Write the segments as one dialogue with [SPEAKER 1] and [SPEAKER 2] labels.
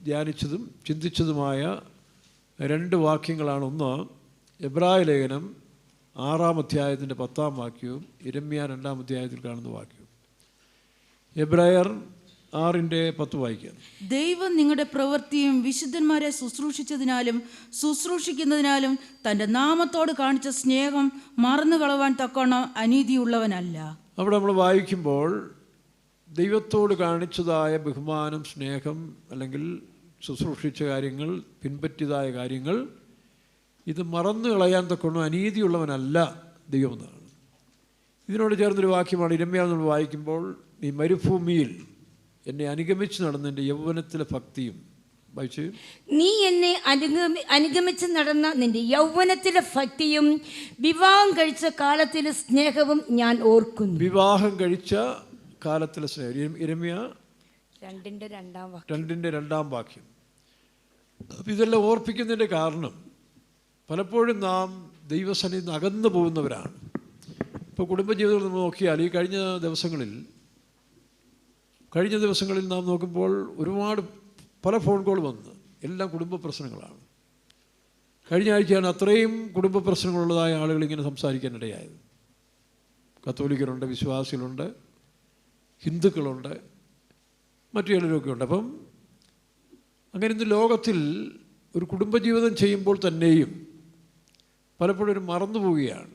[SPEAKER 1] ധ്യാനിച്ചതും ചിന്തിച്ചതുമായ 2 വാക്യങ്ങളാണ്. ഒന്ന്, എബ്രായ ലേഖനം 6-ാം അധ്യായത്തിൻ്റെ 10-ാം വാക്യവും യിരെമ്യാ 2-ാം അധ്യായത്തിൽ കാണുന്ന വാക്യവും. എബ്രായർ 6:10 വായിക്കാം.
[SPEAKER 2] ദൈവം നിങ്ങളുടെ പ്രവൃത്തിയും വിശുദ്ധന്മാരെ ശുശ്രൂഷിച്ചതിനാലും ശുശ്രൂഷിക്കുന്നതിനാലും തൻ്റെ നാമത്തോട് കാണിച്ച സ്നേഹം മറന്നു കളവാൻ തക്കവണ്ണം അനീതിയുള്ളവനല്ല.
[SPEAKER 1] അവിടെ നമ്മൾ വായിക്കുമ്പോൾ ദൈവത്തോട് കാണിച്ചതായ ബഹുമാനം, സ്നേഹം, അല്ലെങ്കിൽ ശുശ്രൂഷിച്ച കാര്യങ്ങൾ, പിൻപറ്റിയതായ കാര്യങ്ങൾ, ഇത് മറന്നു കളയാൻ തക്കവണ്ണം അനീതിയുള്ളവനല്ല ദൈവമെന്നാണ്. ഇതിനോട് ചേർന്നൊരു വാക്യമാണ് യിരെമ്യാ നമ്മൾ വായിക്കുമ്പോൾ, നീ മരുഭൂമിയിൽ എന്നെ അനുഗമിച്ച് നടന്ന എൻ്റെ യൗവനത്തിലെ ഭക്തിയും. വായിച്ച്,
[SPEAKER 3] നീ എന്നെ അനുഗമിച്ച് നടന്ന നിന്റെ യൗവനത്തിലെ ഭക്തിയും വിവാഹം കഴിച്ച കാലത്തിലെ സ്നേഹവും ഞാൻ ഓർക്കുന്നു.
[SPEAKER 1] വിവാഹം കഴിച്ച കാലത്തിലെ സ്നേഹം. യിരെമ്യാ
[SPEAKER 3] 2:2
[SPEAKER 1] വാക്യം. അപ്പം ഇതെല്ലാം ഓർപ്പിക്കുന്നതിൻ്റെ കാരണം, പലപ്പോഴും നാം ദൈവസന്നിധിയിൽ നിന്ന് അകന്നു പോകുന്നവരാണ്. ഇപ്പോൾ കുടുംബജീവിതത്തിൽ നമ്മൾ നോക്കിയാൽ ഈ കഴിഞ്ഞ ദിവസങ്ങളിൽ നാം നോക്കുമ്പോൾ ഒരുപാട് പല ഫോൺ കോൾ വന്ന് എല്ലാം കുടുംബ പ്രശ്നങ്ങളാണ്. കഴിഞ്ഞ ആഴ്ചയാണ് അത്രയും കുടുംബ പ്രശ്നങ്ങളുള്ളതായ ആളുകൾ ഇങ്ങനെ സംസാരിക്കാനിടയായത്. കത്തോലിക്കരുണ്ട്, വിശ്വാസികളുണ്ട്, ഹിന്ദുക്കളുണ്ട്, മറ്റു ചിലരൊക്കെ ഉണ്ട്. അപ്പം അങ്ങനെ ഇന്ന് ലോകത്തിൽ ഒരു കുടുംബജീവിതം ചെയ്യുമ്പോൾ തന്നെയും പലപ്പോഴും ഒരു മറന്നു പോവുകയാണ്.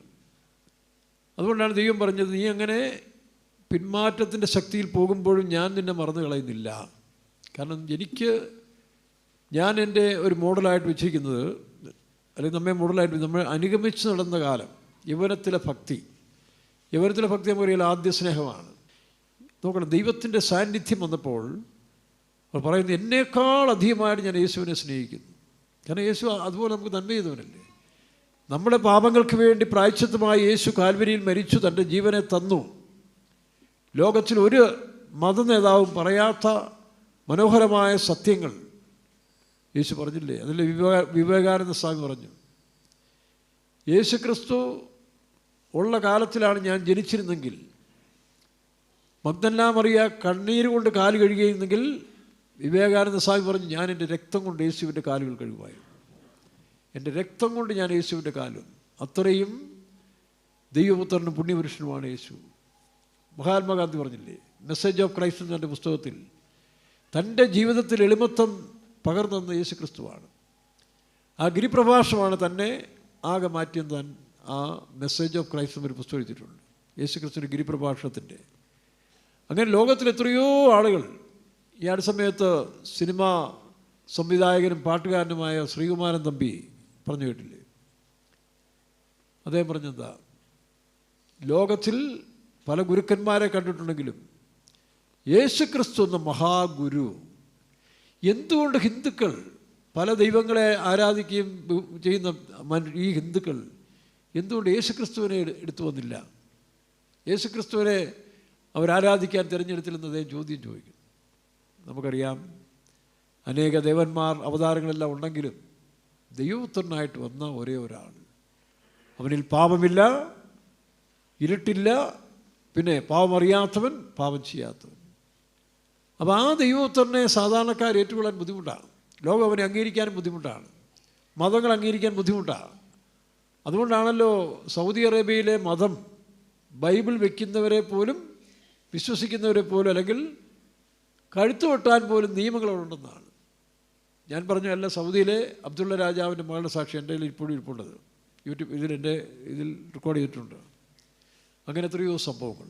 [SPEAKER 1] അതുകൊണ്ടാണ് ദൈവം പറഞ്ഞത്, നീ അങ്ങനെ പിന്മാറ്റത്തിൻ്റെ ശക്തിയിൽ പോകുമ്പോഴും ഞാൻ നിന്നെ മറന്നു കളയുന്നില്ല. കാരണം ഞാൻ എൻ്റെ ഒരു മോഡലായിട്ട് വെച്ചിരിക്കുന്നത്, അല്ലെങ്കിൽ നമ്മെ മോഡലായിട്ട് നമ്മൾ അനുഗമിച്ച് നടന്ന കാലം, യൗവനത്തിലെ ഭക്തി നമുക്കറിയാൽ ആദ്യ സ്നേഹമാണ്. നോക്കണം, ദൈവത്തിൻ്റെ സാന്നിധ്യം വന്നപ്പോൾ അവർ പറയുന്നത്, എന്നേക്കാൾ അധികമായിട്ട് ഞാൻ യേശുവിനെ സ്നേഹിക്കുന്നു. കാരണം യേശു അതുപോലെ നമുക്ക് നന്മ ചെയ്തവനല്ലേ. നമ്മുടെ പാപങ്ങൾക്ക് വേണ്ടി പ്രായശ്ചിത്തമായി യേശു കാൽവരിയിൽ മരിച്ചു, തൻ്റെ ജീവനെ തന്നു. ലോകത്തിൽ ഒരു മതനേതാവും പറയാത്ത മനോഹരമായ സത്യങ്ങൾ യേശു പറഞ്ഞില്ലേ? അതിൽ വിവേകാനന്ദ സ്വാമി പറഞ്ഞു, യേശു ക്രിസ്തു ഉള്ള കാലത്തിലാണ് ഞാൻ ജനിച്ചിരുന്നെങ്കിൽ, മഗ്ദലന മറിയ കണ്ണീര് കൊണ്ട് കാല് കഴുകിയിരുന്നെങ്കിൽ, വിവേകാനന്ദ സ്വാമി പറഞ്ഞു, ഞാൻ എൻ്റെ രക്തം കൊണ്ട് യേശുവിൻ്റെ കാലുകൾ കഴുകുമായിരുന്നു. എൻ്റെ രക്തം കൊണ്ട് ഞാൻ യേശുവിൻ്റെ കാലും. അത്രയും ദൈവപുത്രനും പുണ്യപുരുഷനുമാണ് യേശു. മഹാത്മാഗാന്ധി പറഞ്ഞില്ലേ, മെസ്സേജ് ഓഫ് ക്രൈസ്റ്റ് എന്ന എൻ്റെ പുസ്തകത്തിൽ, തൻ്റെ ജീവിതത്തിൽ എളിമത്വം പകർന്നെന്ന യേശു ക്രിസ്തുവാണ്. ആ ഗിരിപ്രഭാഷണമാണ് തന്നെ ആകെ മാറ്റിയെന്ന് താൻ ആ മെസ്സേജ് ഓഫ് ക്രൈസ്റ്റ് എന്നൊരു പുസ്തകം എഴുതിയിട്ടുണ്ട്, യേശു ക്രിസ്തുവിൻ്റെ ഗിരിപ്രഭാഷണത്തിൻ്റെ. അങ്ങനെ ലോകത്തിൽ എത്രയോ ആളുകൾ, ഈ അടുത്ത സമയത്ത് സിനിമാ സംവിധായകനും പാട്ടുകാരനുമായ ശ്രീകുമാരൻ തമ്പി പറഞ്ഞു കേട്ടില്ലേ? അദ്ദേഹം പറഞ്ഞെന്താ, ലോകത്തിൽ പല ഗുരുക്കന്മാരെ കണ്ടിട്ടുണ്ടെങ്കിലും യേശു ക്രിസ്തു എന്ന മഹാഗുരു. എന്തുകൊണ്ട് ഹിന്ദുക്കൾ പല ദൈവങ്ങളെ ആരാധിക്കുകയും ചെയ്യുന്ന ഈ ഹിന്ദുക്കൾ എന്തുകൊണ്ട് യേശു ക്രിസ്തുവിനെ എടുത്തു വന്നില്ല? യേശു ക്രിസ്തുവിനെ അവരാരാധിക്കാൻ തിരഞ്ഞെടുത്തില്ലെന്ന് അദ്ദേഹം ചോദ്യം ചോദിക്കും. നമുക്കറിയാം, അനേക ദേവന്മാർ അവതാരങ്ങളെല്ലാം ഉണ്ടെങ്കിലും ദൈവപുത്രനായിട്ട് വന്ന ഒരേ ഒരാൾ, അവനിൽ പാപമില്ല, ഇരുട്ടില്ല, പിന്നെ പാപമറിയാത്തവൻ, പാപം ചെയ്യാത്തവൻ. അപ്പോൾ ആ ദൈവപുത്രനെ സാധാരണക്കാർ ഏറ്റുകൊള്ളാൻ ബുദ്ധിമുട്ടാണ്. ലോകം അവനെ അംഗീകരിക്കാനും ബുദ്ധിമുട്ടാണ്, മതങ്ങൾ അംഗീകരിക്കാൻ ബുദ്ധിമുട്ടാണ്. അതുകൊണ്ടാണല്ലോ സൗദി അറേബ്യയിലെ മതം ബൈബിൾ വയ്ക്കുന്നവരെ പോലും, വിശ്വസിക്കുന്നവരെ പോലും, അല്ലെങ്കിൽ കഴുത്ത് വെട്ടാൻ പോലും നിയമങ്ങളുണ്ടെന്നാണ്. ഞാൻ പറഞ്ഞു, അല്ല, സൗദിയിലെ അബ്ദുള്ള രാജാവിൻ്റെ മകളുടെ സാക്ഷി എൻ്റെ കയ്യിൽ ഇപ്പോഴും ഇരിപ്പുള്ളത്, യൂട്യൂബ് ഇതിൽ റെക്കോർഡ് ചെയ്തിട്ടുണ്ട്. അങ്ങനെ എത്രയോ സംഭവങ്ങൾ.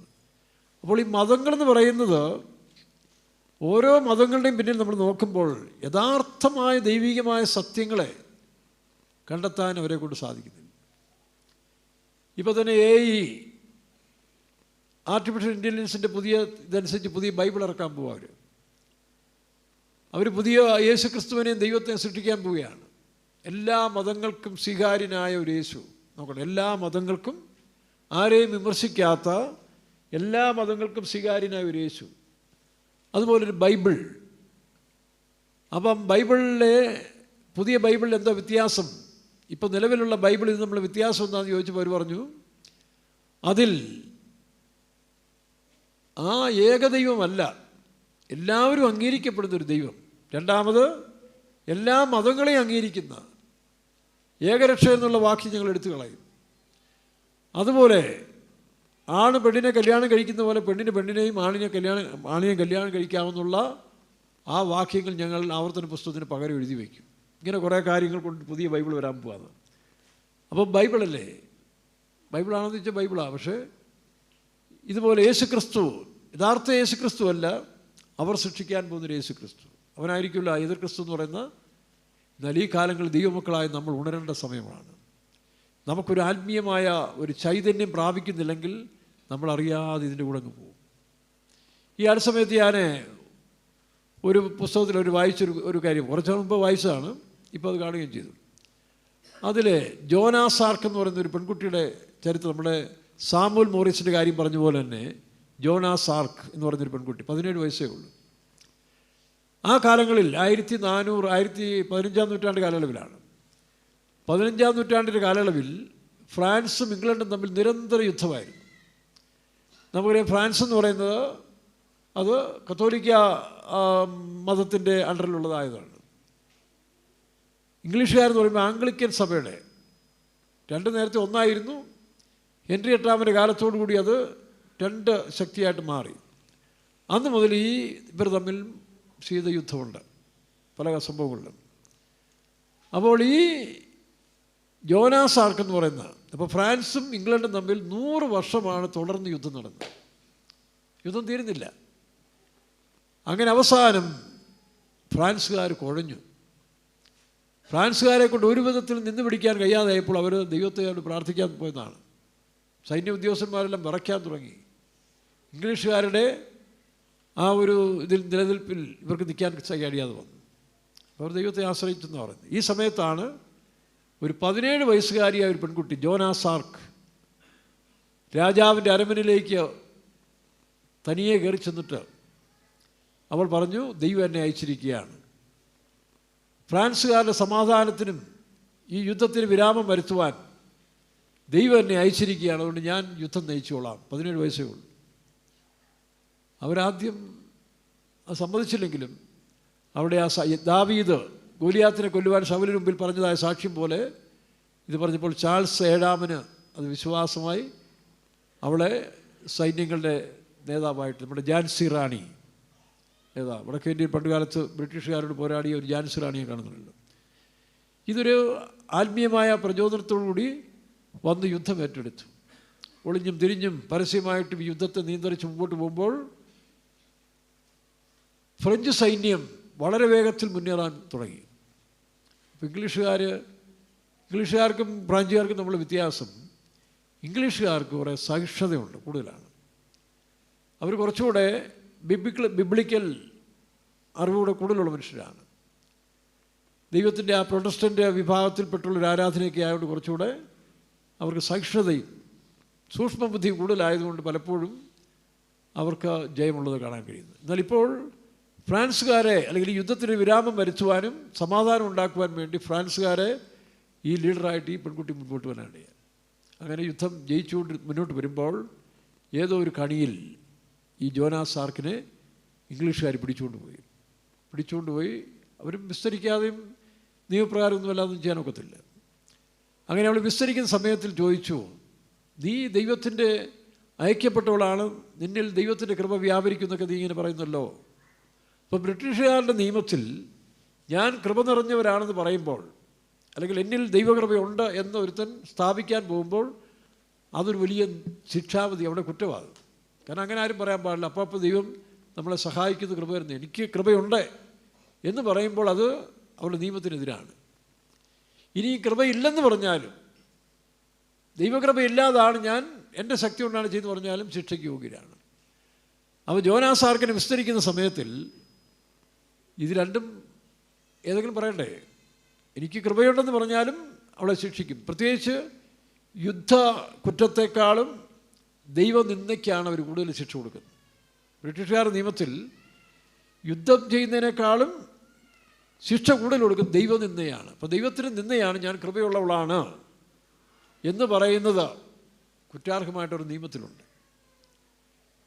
[SPEAKER 1] അപ്പോൾ ഈ മതങ്ങളെന്ന് പറയുന്നത്, ഓരോ മതങ്ങളുടെയും പിന്നിൽ നമ്മൾ നോക്കുമ്പോൾ യഥാർത്ഥമായ ദൈവികമായ സത്യങ്ങളെ കണ്ടെത്താൻ അവരെ കൊണ്ട് സാധിക്കുന്നില്ല. ഇപ്പോൾ തന്നെ AI ആർട്ടിഫിഷ്യൽ ഇൻ്റലിജൻസിൻ്റെ ഇതനുസരിച്ച് പുതിയ ബൈബിൾ ഇറക്കാൻ പോവുക. അവർ പുതിയ യേശു ക്രിസ്തുവിനെയും ദൈവത്തെയും സൃഷ്ടിക്കാൻ പോവുകയാണ്. എല്ലാ മതങ്ങൾക്കും സ്വീകാര്യനായ ഒരു യേശു. നോക്കണം, എല്ലാ മതങ്ങൾക്കും, ആരെയും വിമർശിക്കാത്ത, എല്ലാ മതങ്ങൾക്കും സ്വീകാര്യനായ ഒരു യേശു. അതുപോലൊരു ബൈബിൾ. അപ്പം പുതിയ ബൈബിളിൽ എന്താ വ്യത്യാസം? ഇപ്പം നിലവിലുള്ള ബൈബിളിൽ നമ്മൾ വ്യത്യാസം എന്താണെന്ന് ചോദിച്ചപ്പോൾ അവർ പറഞ്ഞു, അതിൽ ആ ഏകദൈവമല്ല, എല്ലാവരും അംഗീകരിക്കപ്പെടുന്നൊരു ദൈവം. രണ്ടാമത് എല്ലാ മതങ്ങളെയും അംഗീകരിക്കുന്ന ഏകരക്ഷ എന്നുള്ള വാക്യം ഞങ്ങൾ എടുത്തു കളയും. അതുപോലെ ആണ് പെണ്ണിനെ കല്യാണം കഴിക്കുന്ന പോലെ പെണ്ണിന് പെണ്ണിനെയും ആണിനെയും കല്യാണം കഴിക്കാമെന്നുള്ള ആ വാക്യങ്ങൾ ഞങ്ങൾ ആവർത്തന പുസ്തകത്തിന് പകരം എഴുതി വയ്ക്കും. ഇങ്ങനെ കുറേ കാര്യങ്ങൾ കൊണ്ട് പുതിയ ബൈബിൾ വരാൻ പോവാണ്. അപ്പോൾ ബൈബിളല്ലേ, ബൈബിളാണെന്ന് വെച്ചാൽ ബൈബിളാണ്. പക്ഷേ ഇതുപോലെ യേശുക്രിസ്തു യഥാർത്ഥ യേശുക്രിസ്തു അല്ല, അവർ സൃഷ്ടിക്കാൻ പോകുന്നൊരു യേശുക്രിസ്തു. അവനായിരിക്കില്ല എതിർ ക്രിസ്തു എന്ന് പറയുന്ന. എന്നാൽ ഈ കാലങ്ങളിൽ ദൈവമക്കളായി നമ്മൾ ഉണരേണ്ട സമയമാണ്. നമുക്കൊരു ആത്മീയമായ ഒരു ചൈതന്യം പ്രാപിക്കുന്നില്ലെങ്കിൽ നമ്മളറിയാതെ ഇതിൻ്റെ കൂടെ അങ്ങ് പോകും. ഈ അടുത്ത സമയത്ത് ഞാൻ ഒരു പുസ്തകത്തിൽ വായിച്ചൊരു കാര്യം കുറച്ച് മുമ്പ് വായിച്ചതാണ്, ഇപ്പോൾ അത് കാണുകയും ചെയ്തു. അതിൽ ജോനാ സാർക്ക് എന്ന് പറയുന്ന ഒരു പെൺകുട്ടിയുടെ ചരിത്രം, നമ്മുടെ സാമുവൽ മോറിസിൻ്റെ കാര്യം പറഞ്ഞ പോലെ തന്നെ ജോനാ സാർക്ക് എന്ന് പറയുന്നൊരു പെൺകുട്ടി 17 വയസ്സേ ഉള്ളൂ. ആ കാലങ്ങളിൽ 15-ാം നൂറ്റാണ്ട് കാലയളവിലാണ്. 15-ാം നൂറ്റാണ്ടിൻ്റെ കാലയളവിൽ ഫ്രാൻസും ഇംഗ്ലണ്ടും തമ്മിൽ നിരന്തര യുദ്ധമായിരുന്നു. നമുക്കറിയാം ഫ്രാൻസ് എന്ന് പറയുന്നത് അത് കത്തോലിക്ക മതത്തിൻ്റെ അണ്ടറിലുള്ളതായതാണ്. ഇംഗ്ലീഷുകാരെന്ന് പറയുമ്പോൾ ആംഗ്ലിക്കൻ സഭയുടെ രണ്ട് നേരത്തെ ഒന്നായിരുന്നു. ഹെൻറി 8-ാമൻ്റെ കാലത്തോടു കൂടി അത് 2 ശക്തിയായിട്ട് മാറി. അന്ന് മുതൽ ഇവർ തമ്മിൽ ശീതയുദ്ധമുണ്ട്, പല സംഭവങ്ങളിലും. അപ്പോൾ ഈ ജോനാ സാർക്ക് എന്ന് പറയുന്ന, അപ്പോൾ ഫ്രാൻസും ഇംഗ്ലണ്ടും തമ്മിൽ 100 വർഷമാണ് തുടർന്ന് യുദ്ധം നടന്നത്. യുദ്ധം തീരുന്നില്ല. അങ്ങനെ അവസാനം ഫ്രാൻസുകാർ കുഴഞ്ഞു. ഫ്രാൻസുകാരെ കൊണ്ട് ഒരു വിധത്തിൽ നിന്ന് പിടിക്കാൻ കഴിയാതായപ്പോൾ അവർ ദൈവത്തെ പ്രാർത്ഥിക്കാൻ പോയതാണ്. സൈന്യ ഉദ്യോഗസ്ഥന്മാരെല്ലാം വിറയ്ക്കാൻ തുടങ്ങി. ഇംഗ്ലീഷുകാരുടെ ആ ഒരു നിലനിൽപ്പിൽ ഇവർക്ക് നിൽക്കാൻ കഴിയാതെ വന്നു. അവർ ദൈവത്തെ ആശ്രയിച്ചെന്ന് പറയുന്നത്. ഈ സമയത്താണ് ഒരു 17 വയസ്സുകാരിയായ ഒരു പെൺകുട്ടി ജോനാ സാർക്ക് രാജാവിൻ്റെ അരമനയിലേക്ക് തനിയെ കയറി ചെന്നിട്ട് അവൾ പറഞ്ഞു, ദൈവം എന്നെ അയച്ചിരിക്കുകയാണ്. ഫ്രാൻസുകാരുടെ സമാധാനത്തിനും ഈ യുദ്ധത്തിന് വിരാമം വരുത്തുവാൻ ദൈവം എന്നെ അയച്ചിരിക്കുകയാണ്. അതുകൊണ്ട് ഞാൻ യുദ്ധം നയിച്ചോളാം. 17 വയസ്സേ ഉള്ളൂ. അവരാദ്യം അത് സമ്മതിച്ചില്ലെങ്കിലും അവിടെ ആ ദാവീദ് ഗോലിയാത്തിനെ കൊല്ലുവാൻ ശൗലിന് മുമ്പിൽ പറഞ്ഞതായ സാക്ഷ്യം പോലെ ഇത് പറഞ്ഞപ്പോൾ ചാൾസ് 7-ാമന് അത് വിശ്വാസമായി. അവളെ സൈന്യങ്ങളുടെ നേതാവായിട്ട് നമ്മുടെ ഝാൻസി റാണി നേതാവ്, വടക്കേ ഇന്ത്യയിൽ പണ്ടുകാലത്ത് ബ്രിട്ടീഷുകാരോട് പോരാടിയ ഒരു ഝാൻസി റാണിയെ കാണുന്നുണ്ട്. ഇതൊരു ആത്മീയമായ പ്രചോദനത്തോടുകൂടി വന്ന് യുദ്ധം ഏറ്റെടുത്തു. ഒളിഞ്ഞും തിരിഞ്ഞും പരസ്യമായിട്ടും ഈ യുദ്ധത്തെ നിയന്ത്രിച്ച് മുമ്പോട്ട് പോകുമ്പോൾ ഫ്രഞ്ച് സൈന്യം വളരെ വേഗത്തിൽ മുന്നേറാൻ തുടങ്ങി. അപ്പോൾ ഇംഗ്ലീഷുകാർക്കും ഫ്രാൻസുകാർക്കും തമ്മിലുള്ള വ്യത്യാസം, ഇംഗ്ലീഷുകാർക്ക് കുറേ സഹിഷ്ണുതയുണ്ട്, കൂടുതലാണ്. അവർ കുറച്ചുകൂടെ ബിബ്ലിക്കൽ അറിവുകൂടെ കൂടുതലുള്ള മനുഷ്യരാണ്. ദൈവത്തിൻ്റെ ആ പ്രൊട്ടസ്റ്റൻ്റ് വിഭാഗത്തിൽപ്പെട്ടുള്ളൊരു ആരാധനയൊക്കെ ആയതുകൊണ്ട് കുറച്ചുകൂടെ അവർക്ക് സഹിഷ്ണുതയും സൂക്ഷ്മബുദ്ധിയും കൂടുതലായതുകൊണ്ട് പലപ്പോഴും അവർക്ക് ജയമുള്ളത് കാണാൻ കഴിയുന്നു. എന്നാൽ ഇപ്പോൾ ഫ്രാൻസുകാരെ അല്ലെങ്കിൽ യുദ്ധത്തിന് വിരാമം വരുത്തുവാനും സമാധാനം ഉണ്ടാക്കുവാൻ വേണ്ടി ഫ്രാൻസുകാരെ ഈ ലീഡറായിട്ട് ഈ പെൺകുട്ടി മുൻപോട്ട് വരാനിടയായി. അങ്ങനെ യുദ്ധം ജയിച്ചുകൊണ്ട് മുന്നോട്ട് വരുമ്പോൾ ഏതോ ഒരു കണിയിൽ ഈ ജോനാ സാർക്കിനെ ഇംഗ്ലീഷുകാർ പിടിച്ചുകൊണ്ടുപോയി. അവരും വിസ്തരിക്കാതെയും നിയമപ്രകാരമൊന്നും അല്ലാതൊന്നും ചെയ്യാനൊക്കത്തില്ല. അങ്ങനെ അവൾ വിസ്തരിക്കുന്ന സമയത്തിൽ ചോദിച്ചു, നീ ദൈവത്തിൻ്റെ അയക്കപ്പെട്ടവളാണ്, നിന്നിൽ ദൈവത്തിൻ്റെ കൃപ വ്യാപരിക്കുന്നൊക്കെ നീ ഇങ്ങനെ പറയുന്നല്ലോ. അപ്പോൾ ബ്രിട്ടീഷുകാരുടെ നിയമത്തിൽ ഞാൻ കൃപ നിറഞ്ഞവരാണെന്ന് പറയുമ്പോൾ, അല്ലെങ്കിൽ എന്നിൽ ദൈവകൃപയുണ്ട് എന്ന് ഒരുത്തൻ സ്ഥാപിക്കാൻ പോകുമ്പോൾ അതൊരു വലിയ ശിക്ഷാവിധി, അവിടെ കുറ്റമാകും. കാരണം അങ്ങനെ ആരും പറയാൻ പാടില്ല. അപ്പോൾ ദൈവം നമ്മളെ സഹായിക്കുന്ന കൃപ വരുന്നത്, എനിക്ക് കൃപയുണ്ട് എന്ന് പറയുമ്പോൾ അത് അവരുടെ നിയമത്തിനെതിരാണ്. ഇനി കൃപയില്ലെന്ന് പറഞ്ഞാലും, ദൈവകൃപയില്ലാതാണ് ഞാൻ എൻ്റെ ശക്തി കൊണ്ടാണ് ചെയ്തു പറഞ്ഞാലും ശിക്ഷയ്ക്ക് യോഗ്യരാണ്. അപ്പോൾ ജോനാ സാർക്കിനെ വിസ്തരിക്കുന്ന സമയത്തിൽ ഇത് രണ്ടും ഏതെങ്കിലും പറയണ്ടേ? എനിക്ക് കൃപയുണ്ടെന്ന് പറഞ്ഞാലും അവളെ ശിക്ഷിക്കും. പ്രത്യേകിച്ച് യുദ്ധ കുറ്റത്തെക്കാളും ദൈവനിന്ദയ്ക്കാണ് അവർ കൂടുതൽ ശിക്ഷ കൊടുക്കുന്നത്. ബ്രിട്ടീഷുകാരുടെ നിയമത്തിൽ യുദ്ധം ചെയ്യുന്നതിനേക്കാളും ശിക്ഷ കൂടുതൽ കൊടുക്കുന്നത് ദൈവനിന്ദയാണ്. അപ്പോൾ ദൈവത്തിന് നിന്ദയാണ് ഞാൻ കൃപയുള്ളവളാണ് എന്ന് പറയുന്നത് കുറ്റാർഹമായിട്ടൊരു നിയമത്തിലുണ്ട്.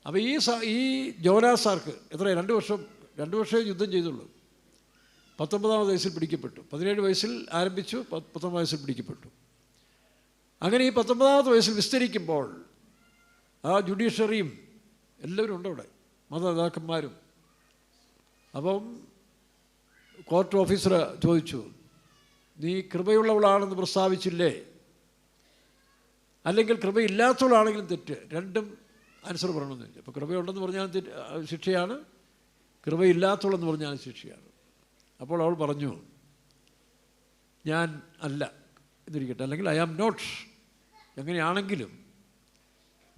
[SPEAKER 1] അപ്പോൾ ഈ ജോനാ സാർക്ക് 2 വർഷം യുദ്ധം ചെയ്തുള്ളൂ. 19 വയസ്സിൽ പിടിക്കപ്പെട്ടു. 17 വയസ്സിൽ ആരംഭിച്ചു, 19 വയസ്സിൽ പിടിക്കപ്പെട്ടു. അങ്ങനെ ഈ 19 വയസ്സിൽ വിസ്തരിക്കുമ്പോൾ ആ ജുഡീഷ്യറിയും എല്ലാവരും ഉണ്ട് അവിടെ, മതനേതാക്കന്മാരും. അപ്പം കോർട്ട് ഓഫീസർ ചോദിച്ചു, നീ കൃപയുള്ളവളാണെന്ന് പ്രസ്താവിച്ചില്ലേ, അല്ലെങ്കിൽ കൃപയില്ലാത്തവളാണെങ്കിലും തെറ്റ്, രണ്ടും ആൻസർ പറയണമെന്ന് ചോദിച്ചു. അപ്പോൾ കൃപയുണ്ടെന്ന് പറഞ്ഞാൽ ശിക്ഷയാണ്, കൃപയില്ലാത്തവളെന്ന് പറഞ്ഞാൽ ശിക്ഷയാണ്. അപ്പോൾ അവൾ പറഞ്ഞു, ഞാൻ അല്ല എന്നിരിക്കട്ടെ, അല്ലെങ്കിൽ ഐ ആം നോട്ട്. എങ്ങനെയാണെങ്കിലും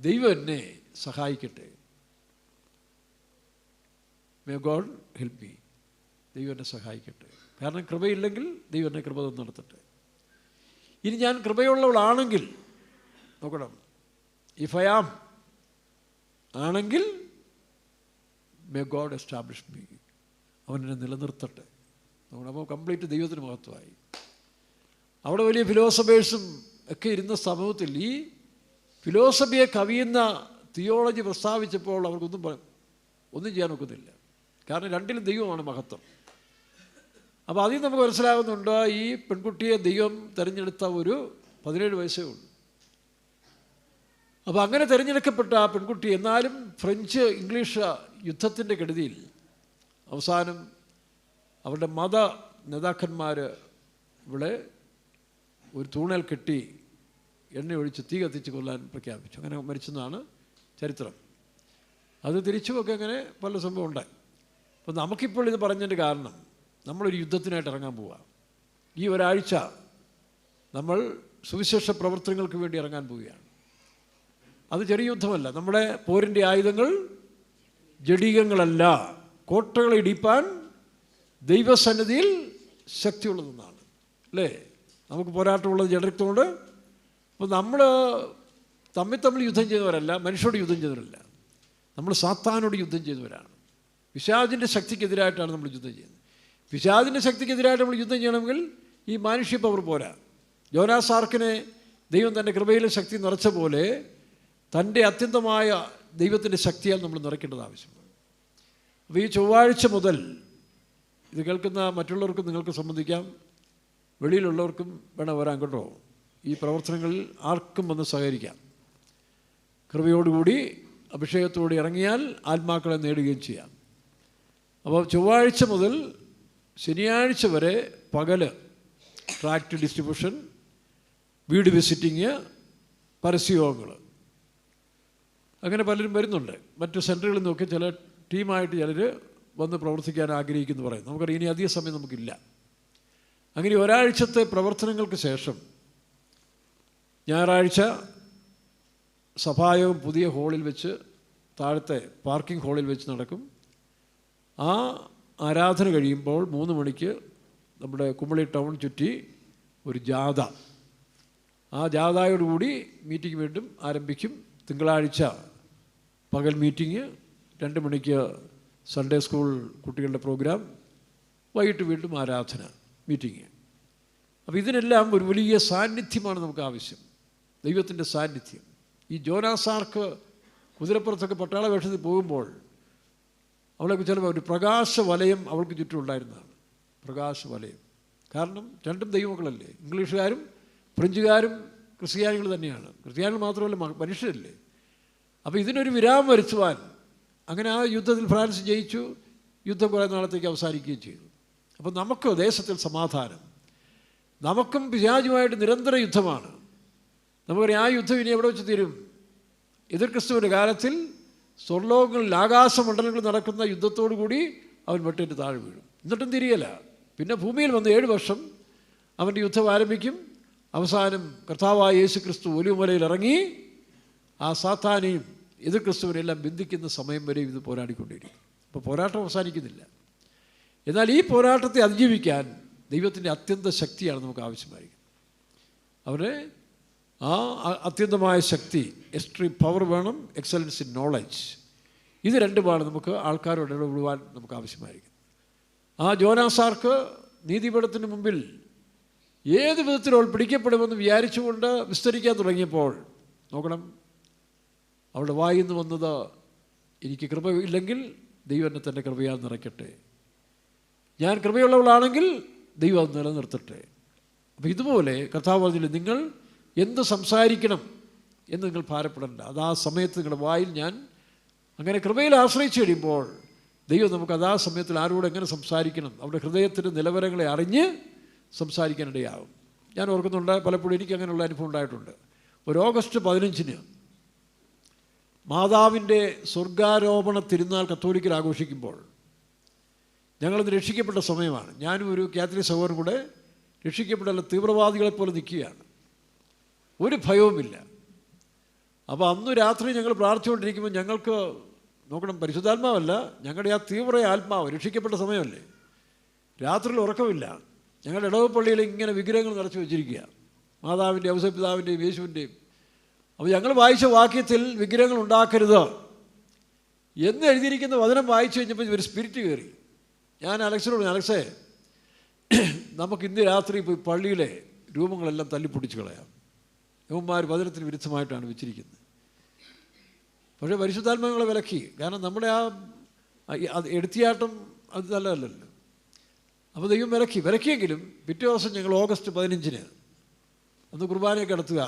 [SPEAKER 1] ദൈവം എന്നെ സഹായിക്കട്ടെ, മേ ഗോഡ് ഹെൽപ്പ് മീ, ദൈവം എന്നെ സഹായിക്കട്ടെ. കാരണം കൃപയില്ലെങ്കിൽ ദൈവം എന്നെ കൃപ തന്ന് നടത്തട്ടെ. ഇനി ഞാൻ കൃപയുള്ളവളാണെങ്കിൽ നോക്കണം, ഇഫ് ഐ ആം ആണെങ്കിൽ മേ ഗോഡ് എസ്റ്റാബ്ലിഷ് മീ, അവൻ എന്നെ നിലനിർത്തട്ടെ. നോക്കണം, അപ്പോൾ കംപ്ലീറ്റ് ദൈവത്തിന് മഹത്വമായി. അവിടെ വലിയ ഫിലോസഫേഴ്സും ഒക്കെ ഇരുന്ന സമൂഹത്തിൽ ഈ ഫിലോസഫിയെ കവിയുന്ന തിയോളജി പ്രസ്താവിച്ചപ്പോൾ അവർക്കൊന്നും ചെയ്യാൻ ഒക്കുന്നില്ല. കാരണം രണ്ടിലും ദൈവമാണ് മഹത്വം. അപ്പോൾ അതിൽ നമുക്ക് മനസ്സിലാകുന്നുണ്ട്, ഈ പെൺകുട്ടിയെ ദൈവം തിരഞ്ഞെടുത്ത ഒരു 17 വയസ്സേ ഉള്ളൂ. അപ്പോൾ അങ്ങനെ തിരഞ്ഞെടുക്കപ്പെട്ട ആ പെൺകുട്ടി എന്നാലും ഫ്രഞ്ച് ഇംഗ്ലീഷ് യുദ്ധത്തിൻ്റെ കെടുതിയിൽ അവസാനം അവരുടെ മത നേതാക്കന്മാർ ഇവിടെ ഒരു തൂണൽ കെട്ടി എണ്ണ ഒഴിച്ച് തീ കത്തിച്ച് കൊല്ലാൻ പ്രഖ്യാപിച്ചു. അങ്ങനെ മരിച്ചെന്നാണ് ചരിത്രം. അത് തിരിച്ചുമൊക്കെ അങ്ങനെ പല സംഭവം ഉണ്ടായി. അപ്പോൾ നമുക്കിപ്പോൾ ഇത് പറഞ്ഞതിൻ്റെ കാരണം, നമ്മളൊരു യുദ്ധത്തിനായിട്ട് ഇറങ്ങാൻ പോവുക. ഈ ഒരാഴ്ച നമ്മൾ സുവിശേഷ പ്രവർത്തനങ്ങൾക്ക് വേണ്ടി ഇറങ്ങാൻ പോവുകയാണ്. അത് ചെറിയ യുദ്ധമല്ല. നമ്മുടെ പോരിൻ്റെ ആയുധങ്ങൾ ജഡീകങ്ങളല്ല, കോട്ടകളെ ഇടിപ്പാൻ ദൈവസന്നിധിയിൽ ശക്തിയുള്ളതെന്നാണ്, അല്ലേ? നമുക്ക് പോരാട്ടമുള്ളത് ജഡരക്തമുണ്ട്. അപ്പോൾ നമ്മൾ തമ്മിൽ യുദ്ധം ചെയ്യുന്നവരല്ല, മനുഷ്യരോട് യുദ്ധം ചെയ്യുന്നവരല്ല, നമ്മൾ സാത്താനോട് യുദ്ധം ചെയ്യുന്നവരാണ്. പിശാചിൻ്റെ ശക്തിക്കെതിരായിട്ടാണ് നമ്മൾ യുദ്ധം ചെയ്യുന്നത്. പിശാചിൻ്റെ ശക്തിക്കെതിരായിട്ട് നമ്മൾ യുദ്ധം ചെയ്യണമെങ്കിൽ ഈ മാനുഷ്യ പവർ പോരാ. ജോനാസ് ആർക്കിനെ ദൈവം തൻ്റെ കൃപയിലെ ശക്തി നിറച്ച പോലെ തൻ്റെ അത്യന്തമായ ദൈവത്തിൻ്റെ ശക്തിയാൽ നമ്മൾ നിറയ്ക്കേണ്ടത് ആവശ്യമാണ്. അപ്പോൾ ഈ ചൊവ്വാഴ്ച മുതൽ ഇത് കേൾക്കുന്ന മറ്റുള്ളവർക്കും നിങ്ങൾക്ക് സംബന്ധിക്കാം, വെളിയിലുള്ളവർക്കും വേണം വരാൻ കേട്ടോ. ഈ പ്രവർത്തനങ്ങളിൽ ആർക്കും വന്ന് സഹകരിക്കാം. കൃപയോടുകൂടി അഭിഷേകത്തോടെ ഇറങ്ങിയാൽ ആത്മാക്കളെ നേടുകയും ചെയ്യാം. അപ്പോൾ ചൊവ്വാഴ്ച മുതൽ ശനിയാഴ്ച വരെ പകല് ട്രാക്ട് ഡിസ്ട്രിബ്യൂഷൻ, വീട് വിസിറ്റിങ്, പരസ്യയോഗങ്ങൾ, അങ്ങനെ പലരും വരുന്നുണ്ട്. മറ്റ് സെൻറ്ററുകളിൽ നിന്നൊക്കെ ചില ടീമായിട്ട് ചിലർ വന്ന് പ്രവർത്തിക്കാൻ ആഗ്രഹിക്കുന്നു പറയും. നമുക്കറിയാം ഇനി അധിക സമയം നമുക്കില്ല. അങ്ങനെ ഒരാഴ്ചത്തെ പ്രവർത്തനങ്ങൾക്ക് ശേഷം ഞായറാഴ്ച സഭായോഗം പുതിയ ഹാളിൽ വെച്ച്, താഴത്തെ പാർക്കിംഗ് ഹാളിൽ വെച്ച് നടക്കും. ആ ആരാധന കഴിയുമ്പോൾ 3 മണിക്ക് നമ്മുടെ കുമളി ടൗൺ ചുറ്റി ഒരു ജാഥ, ആ ജാഥയോടുകൂടി മീറ്റിംഗ് വീണ്ടും ആരംഭിക്കും. തിങ്കളാഴ്ച പകൽ മീറ്റിംഗ്, 2 മണിക്ക് സൺഡേ സ്കൂൾ കുട്ടികളുടെ പ്രോഗ്രാം, വൈകിട്ട് വീണ്ടും ആരാധന മീറ്റിംഗ്. അപ്പോൾ ഇതിനെല്ലാം ഒരു വലിയ സാന്നിധ്യമാണ് നമുക്ക് ആവശ്യം, ദൈവത്തിൻ്റെ സാന്നിധ്യം. ഈ ജോനാസാർക്ക് കുതിരപ്പുറത്തൊക്കെ പട്ടാള വേഷത്തിൽ പോകുമ്പോൾ അവളെക്കുറിച്ച് ചിലപ്പോൾ ഒരു പ്രകാശവലയം അവൾക്ക് ചുറ്റും ഉണ്ടായിരുന്നതാണ്. പ്രകാശവലയം. കാരണം രണ്ടും ദൈവമക്കളല്ലേ, ഇംഗ്ലീഷുകാരും ഫ്രഞ്ചുകാരും ക്രിസ്ത്യാനികൾ തന്നെയാണ്. ക്രിസ്ത്യാനികൾ മാത്രമല്ല, മനുഷ്യരല്ലേ. അപ്പോൾ ഇതിനൊരു വിരാമം വരുത്തുവാൻ അങ്ങനെ ആ യുദ്ധത്തിൽ ഫ്രാൻസ് ജയിച്ചു. യുദ്ധം കുറേ നാളത്തേക്ക് അവസാനിക്കുകയും ചെയ്തു. അപ്പോൾ നമുക്ക് ദേശത്തിൽ സമാധാനം, നമുക്കും പിശാചുമായിട്ട് നിരന്തര യുദ്ധമാണ്. നമുക്കറിയാം ആ യുദ്ധം ഇനി എവിടെ വെച്ച് തീരും? എതിർ ക്രിസ്തുവിൻ്റെ കാലത്തിൽ സ്വർലോകങ്ങളിൽ ആകാശമണ്ഡലങ്ങളിൽ നടക്കുന്ന യുദ്ധത്തോടു കൂടി അവൻ വെട്ടേറ്റ് താഴെ വീഴും. എന്നിട്ടും തിരിയല. പിന്നെ ഭൂമിയിൽ വന്ന് 7 വർഷം അവൻ്റെ യുദ്ധം ആരംഭിക്കും. അവസാനം കർത്താവായ യേശു ക്രിസ്തു ഒലിവുമലയിൽ ഇറങ്ങി ആ സാത്താനെയും എതിർ ക്രിസ്തുവിനെല്ലാം ബന്ധിക്കുന്ന സമയം വരെ ഇത് പോരാടിക്കൊണ്ടിരിക്കും. അപ്പോൾ പോരാട്ടം അവസാനിക്കുന്നില്ല. എന്നാൽ ഈ പോരാട്ടത്തെ അതിജീവിക്കാൻ ദൈവത്തിൻ്റെ അത്യന്ത ശക്തിയാണ് നമുക്ക് ആവശ്യമായിരിക്കുന്നത്. അവരെ ആ അത്യന്തമായ ശക്തി, എക്സ്ട്രീം പവർ വേണം, എക്സലൻസ് ഇൻ നോളജ്. ഇത് രണ്ടുമാണ് നമുക്ക് ആൾക്കാരോട് ഇടപെടുവാൻ നമുക്ക് ആവശ്യമായിരിക്കുന്നത്. ആ ജോനാസാർക്ക് നീതിപീഠത്തിന് മുമ്പിൽ ഏത് വിധത്തിൽ അവൾ പിടിക്കപ്പെടുമെന്ന് വിചാരിച്ചുകൊണ്ട് വിസ്തരിക്കാൻ തുടങ്ങിയപ്പോൾ നോക്കണം, അവളുടെ വായിൽ നിന്ന് വന്നത്, എനിക്ക് കൃപ ഇല്ലെങ്കിൽ ദൈവം എന്നെ തൻ്റെ കൃപയാൽ നിറയ്ക്കട്ടെ. ഞാൻ കൃപയുള്ളവളാണെങ്കിൽ ദൈവം അത് നിലനിർത്തട്ടെ. അപ്പോൾ ഇതുപോലെ കർത്താവ് പറഞ്ഞില്ല, നിങ്ങൾ എന്ത് സംസാരിക്കണം എന്ന് നിങ്ങൾ ഭാരപ്പെടേണ്ട. അത് ആ സമയത്ത് നിങ്ങളുടെ വായിൽ ഞാൻ അങ്ങനെ കൃപയിൽ ആശ്രയിച്ച് കഴിയുമ്പോൾ ദൈവം നമുക്ക് അതാ സമയത്തിൽ ആരോട് എങ്ങനെ സംസാരിക്കണം, അവരുടെ ഹൃദയത്തിൻ്റെ നിലവരങ്ങളെ അറിഞ്ഞ് സംസാരിക്കാനിടയാകും. ഞാൻ ഓർക്കുന്നുണ്ട്, പലപ്പോഴും എനിക്ക് അങ്ങനെയുള്ള അനുഭവം ഉണ്ടായിട്ടുണ്ട്. ഒരു ഓഗസ്റ്റ് 15 മാതാവിൻ്റെ സ്വർഗാരോപണ തിരുനാൾ കത്തോലിക്കൽ ആഘോഷിക്കുമ്പോൾ ഞങ്ങളത് രക്ഷിക്കപ്പെട്ട സമയമാണ്. ഞാനും ഒരു കാത്തലിക് സഹോദരനും കൂടെ രക്ഷിക്കപ്പെട്ട തീവ്രവാദികളെപ്പോലെ നിൽക്കുകയാണ്, ഒരു ഭയവുമില്ല. അപ്പോൾ അന്ന് രാത്രി ഞങ്ങൾ പ്രാർത്ഥിച്ചുകൊണ്ടിരിക്കുമ്പോൾ ഞങ്ങൾക്ക് നോക്കണം, പരിശുദ്ധാത്മാവല്ല, ഞങ്ങളുടെ ആ തീവ്ര ആത്മാവ്, രക്ഷിക്കപ്പെട്ട സമയമല്ലേ, രാത്രിയിൽ ഉറക്കമില്ല. ഞങ്ങളുടെ ഇടവപ്പള്ളിയിൽ ഇങ്ങനെ വിഗ്രഹങ്ങൾ നിറച്ച് വെച്ചിരിക്കുക, മാതാവിൻ്റെ ഔസപിതാവിൻ്റെയും യേശുവിൻ്റെയും. അപ്പോൾ ഞങ്ങൾ വായിച്ച വാക്യത്തിൽ വിഗ്രഹങ്ങൾ ഉണ്ടാക്കരുത് എന്ന് എഴുതിയിരിക്കുന്ന വചനം വായിച്ചു കഴിഞ്ഞപ്പോൾ ഒരു സ്പിരിറ്റ് കയറി. ഞാൻ അലക്സിനോട്, അലക്സേ, നമുക്ക് ഇന്ന് രാത്രി പോയി പള്ളിയിലെ രൂപങ്ങളെല്ലാം തല്ലിപ്പൊട്ടിച്ച് കളയാം, യവന്മാർ വചനത്തിന് വിരുദ്ധമായിട്ടാണ് വെച്ചിരിക്കുന്നത്. പക്ഷേ പരിശുദ്ധാത്മാക്കളെ വിലക്കി, കാരണം നമ്മുടെ അത് എടുത്തിയാട്ടം അത് നല്ലതല്ലല്ലോ. അപ്പോൾ ദൈവം വിലക്കിയെങ്കിലും പിറ്റേ ദിവസം ഞങ്ങൾ ഓഗസ്റ്റ് 15 അന്ന് കുർബാനയൊക്കെ നടത്തുക,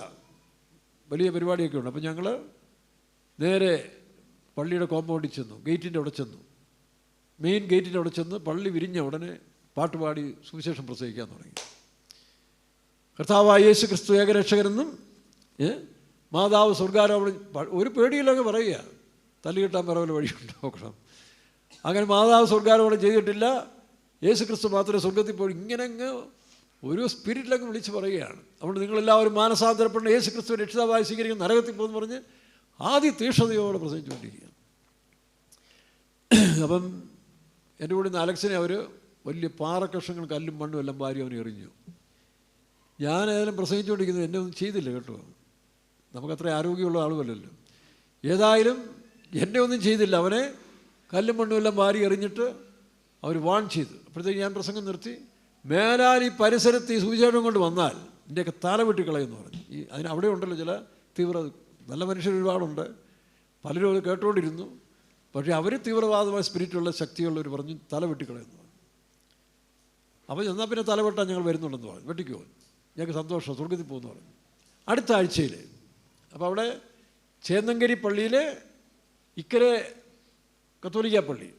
[SPEAKER 1] വലിയ പരിപാടിയൊക്കെ ഉണ്ട്. അപ്പോൾ ഞങ്ങൾ നേരെ പള്ളിയുടെ കോമ്പൗണ്ടിൽ ചെന്നു, ഗേറ്റിൻ്റെ അവിടെ ചെന്നു, മെയിൻ ഗേറ്റിൻ്റെ അവിടെ ചെന്ന് പള്ളി വിരിഞ്ഞ ഉടനെ പാട്ടുപാടി സുവിശേഷം പ്രസംഗിക്കാൻ തുടങ്ങി. കർത്താവായ യേശു ക്രിസ്തു ഏകരക്ഷകരെന്നും മാതാവ് സ്വർഗാരോപണം, ഒരു പേടിയില്ലങ്ങ് പറയുക, തല്ലുകിട്ടാൻ പറവല വഴിയുണ്ട് നോക്കണം. അങ്ങനെ മാതാവ് സ്വർഗാരോപണം ചെയ്തിട്ടില്ല, യേശു ക്രിസ്തു മാത്രമേ സ്വർഗത്തിൽ പോയി, ഇങ്ങനെ അങ്ങ് ഒരു സ്പിരിറ്റിലങ്ങ് വിളിച്ച് പറയുകയാണ്. അതുകൊണ്ട് നിങ്ങളെല്ലാവരും മാനസാന്തരപ്പെടുന്ന യേശു ക്രിസ്തു രക്ഷിതാവായി സ്വീകരിക്കുന്ന നരകത്തിൽ പോകുമെന്ന് പറഞ്ഞ് ആദ്യ തീക്ഷ്ണതയോടെ പ്രസംഗിച്ചുകൊണ്ടിരിക്കുകയാണ്. അപ്പം എൻ്റെ കൂടെ നിന്ന് അലക്സിനെ അവർ വലിയ പാറക്കഷ്ണങ്ങൾ കല്ലും മണ്ണും എല്ലാം വാരി അവനെ എറിഞ്ഞു. ഞാൻ ഏതായാലും പ്രസംഗിച്ചുകൊണ്ടിരിക്കുന്നത് എന്നെ ഒന്നും ചെയ്തില്ല കേട്ടോ, നമുക്കത്ര ആരോഗ്യമുള്ള ആളുമല്ലല്ലോ. ഏതായാലും എന്നെ ഒന്നും ചെയ്തില്ല, അവനെ കല്ലും മണ്ണും എല്ലാം വാരി എറിഞ്ഞിട്ട് അവർ വാൺ ചെയ്തു. അപ്പോഴത്തേക്ക് ഞാൻ പ്രസംഗം നിർത്തി, മേലാൽ ഈ പരിസരത്ത് ഈ സുവിശേഷം കൊണ്ട് വന്നാൽ എൻ്റെയൊക്കെ തല വെട്ടിക്കളയെന്ന് പറഞ്ഞു. അതിന് അവിടെ ഉണ്ടല്ലോ ചില തീവ്ര നല്ല മനുഷ്യർ ഒരുപാടുണ്ട്, പലരും അത് കേട്ടുകൊണ്ടിരുന്നു. പക്ഷേ അവർ തീവ്രവാദമായ സ്പിരിറ്റുള്ള ശക്തിയുള്ളവർ പറഞ്ഞു തല വെട്ടിക്കളയെന്ന് പറഞ്ഞു. അപ്പോൾ എന്നാൽ പിന്നെ തല വെട്ടാൻ ഞങ്ങൾ വരുന്നുണ്ടെന്ന് പറഞ്ഞു. വെട്ടിക്കോ, ഞങ്ങൾക്ക് സന്തോഷം, സ്വർഗത്തിൽ പോകുമെന്ന് പറഞ്ഞു. അടുത്ത ആഴ്ചയിൽ അപ്പോൾ അവിടെ ചേന്നങ്കരി പള്ളിയിൽ ഇക്കരെ കത്തോലിക്ക പള്ളി,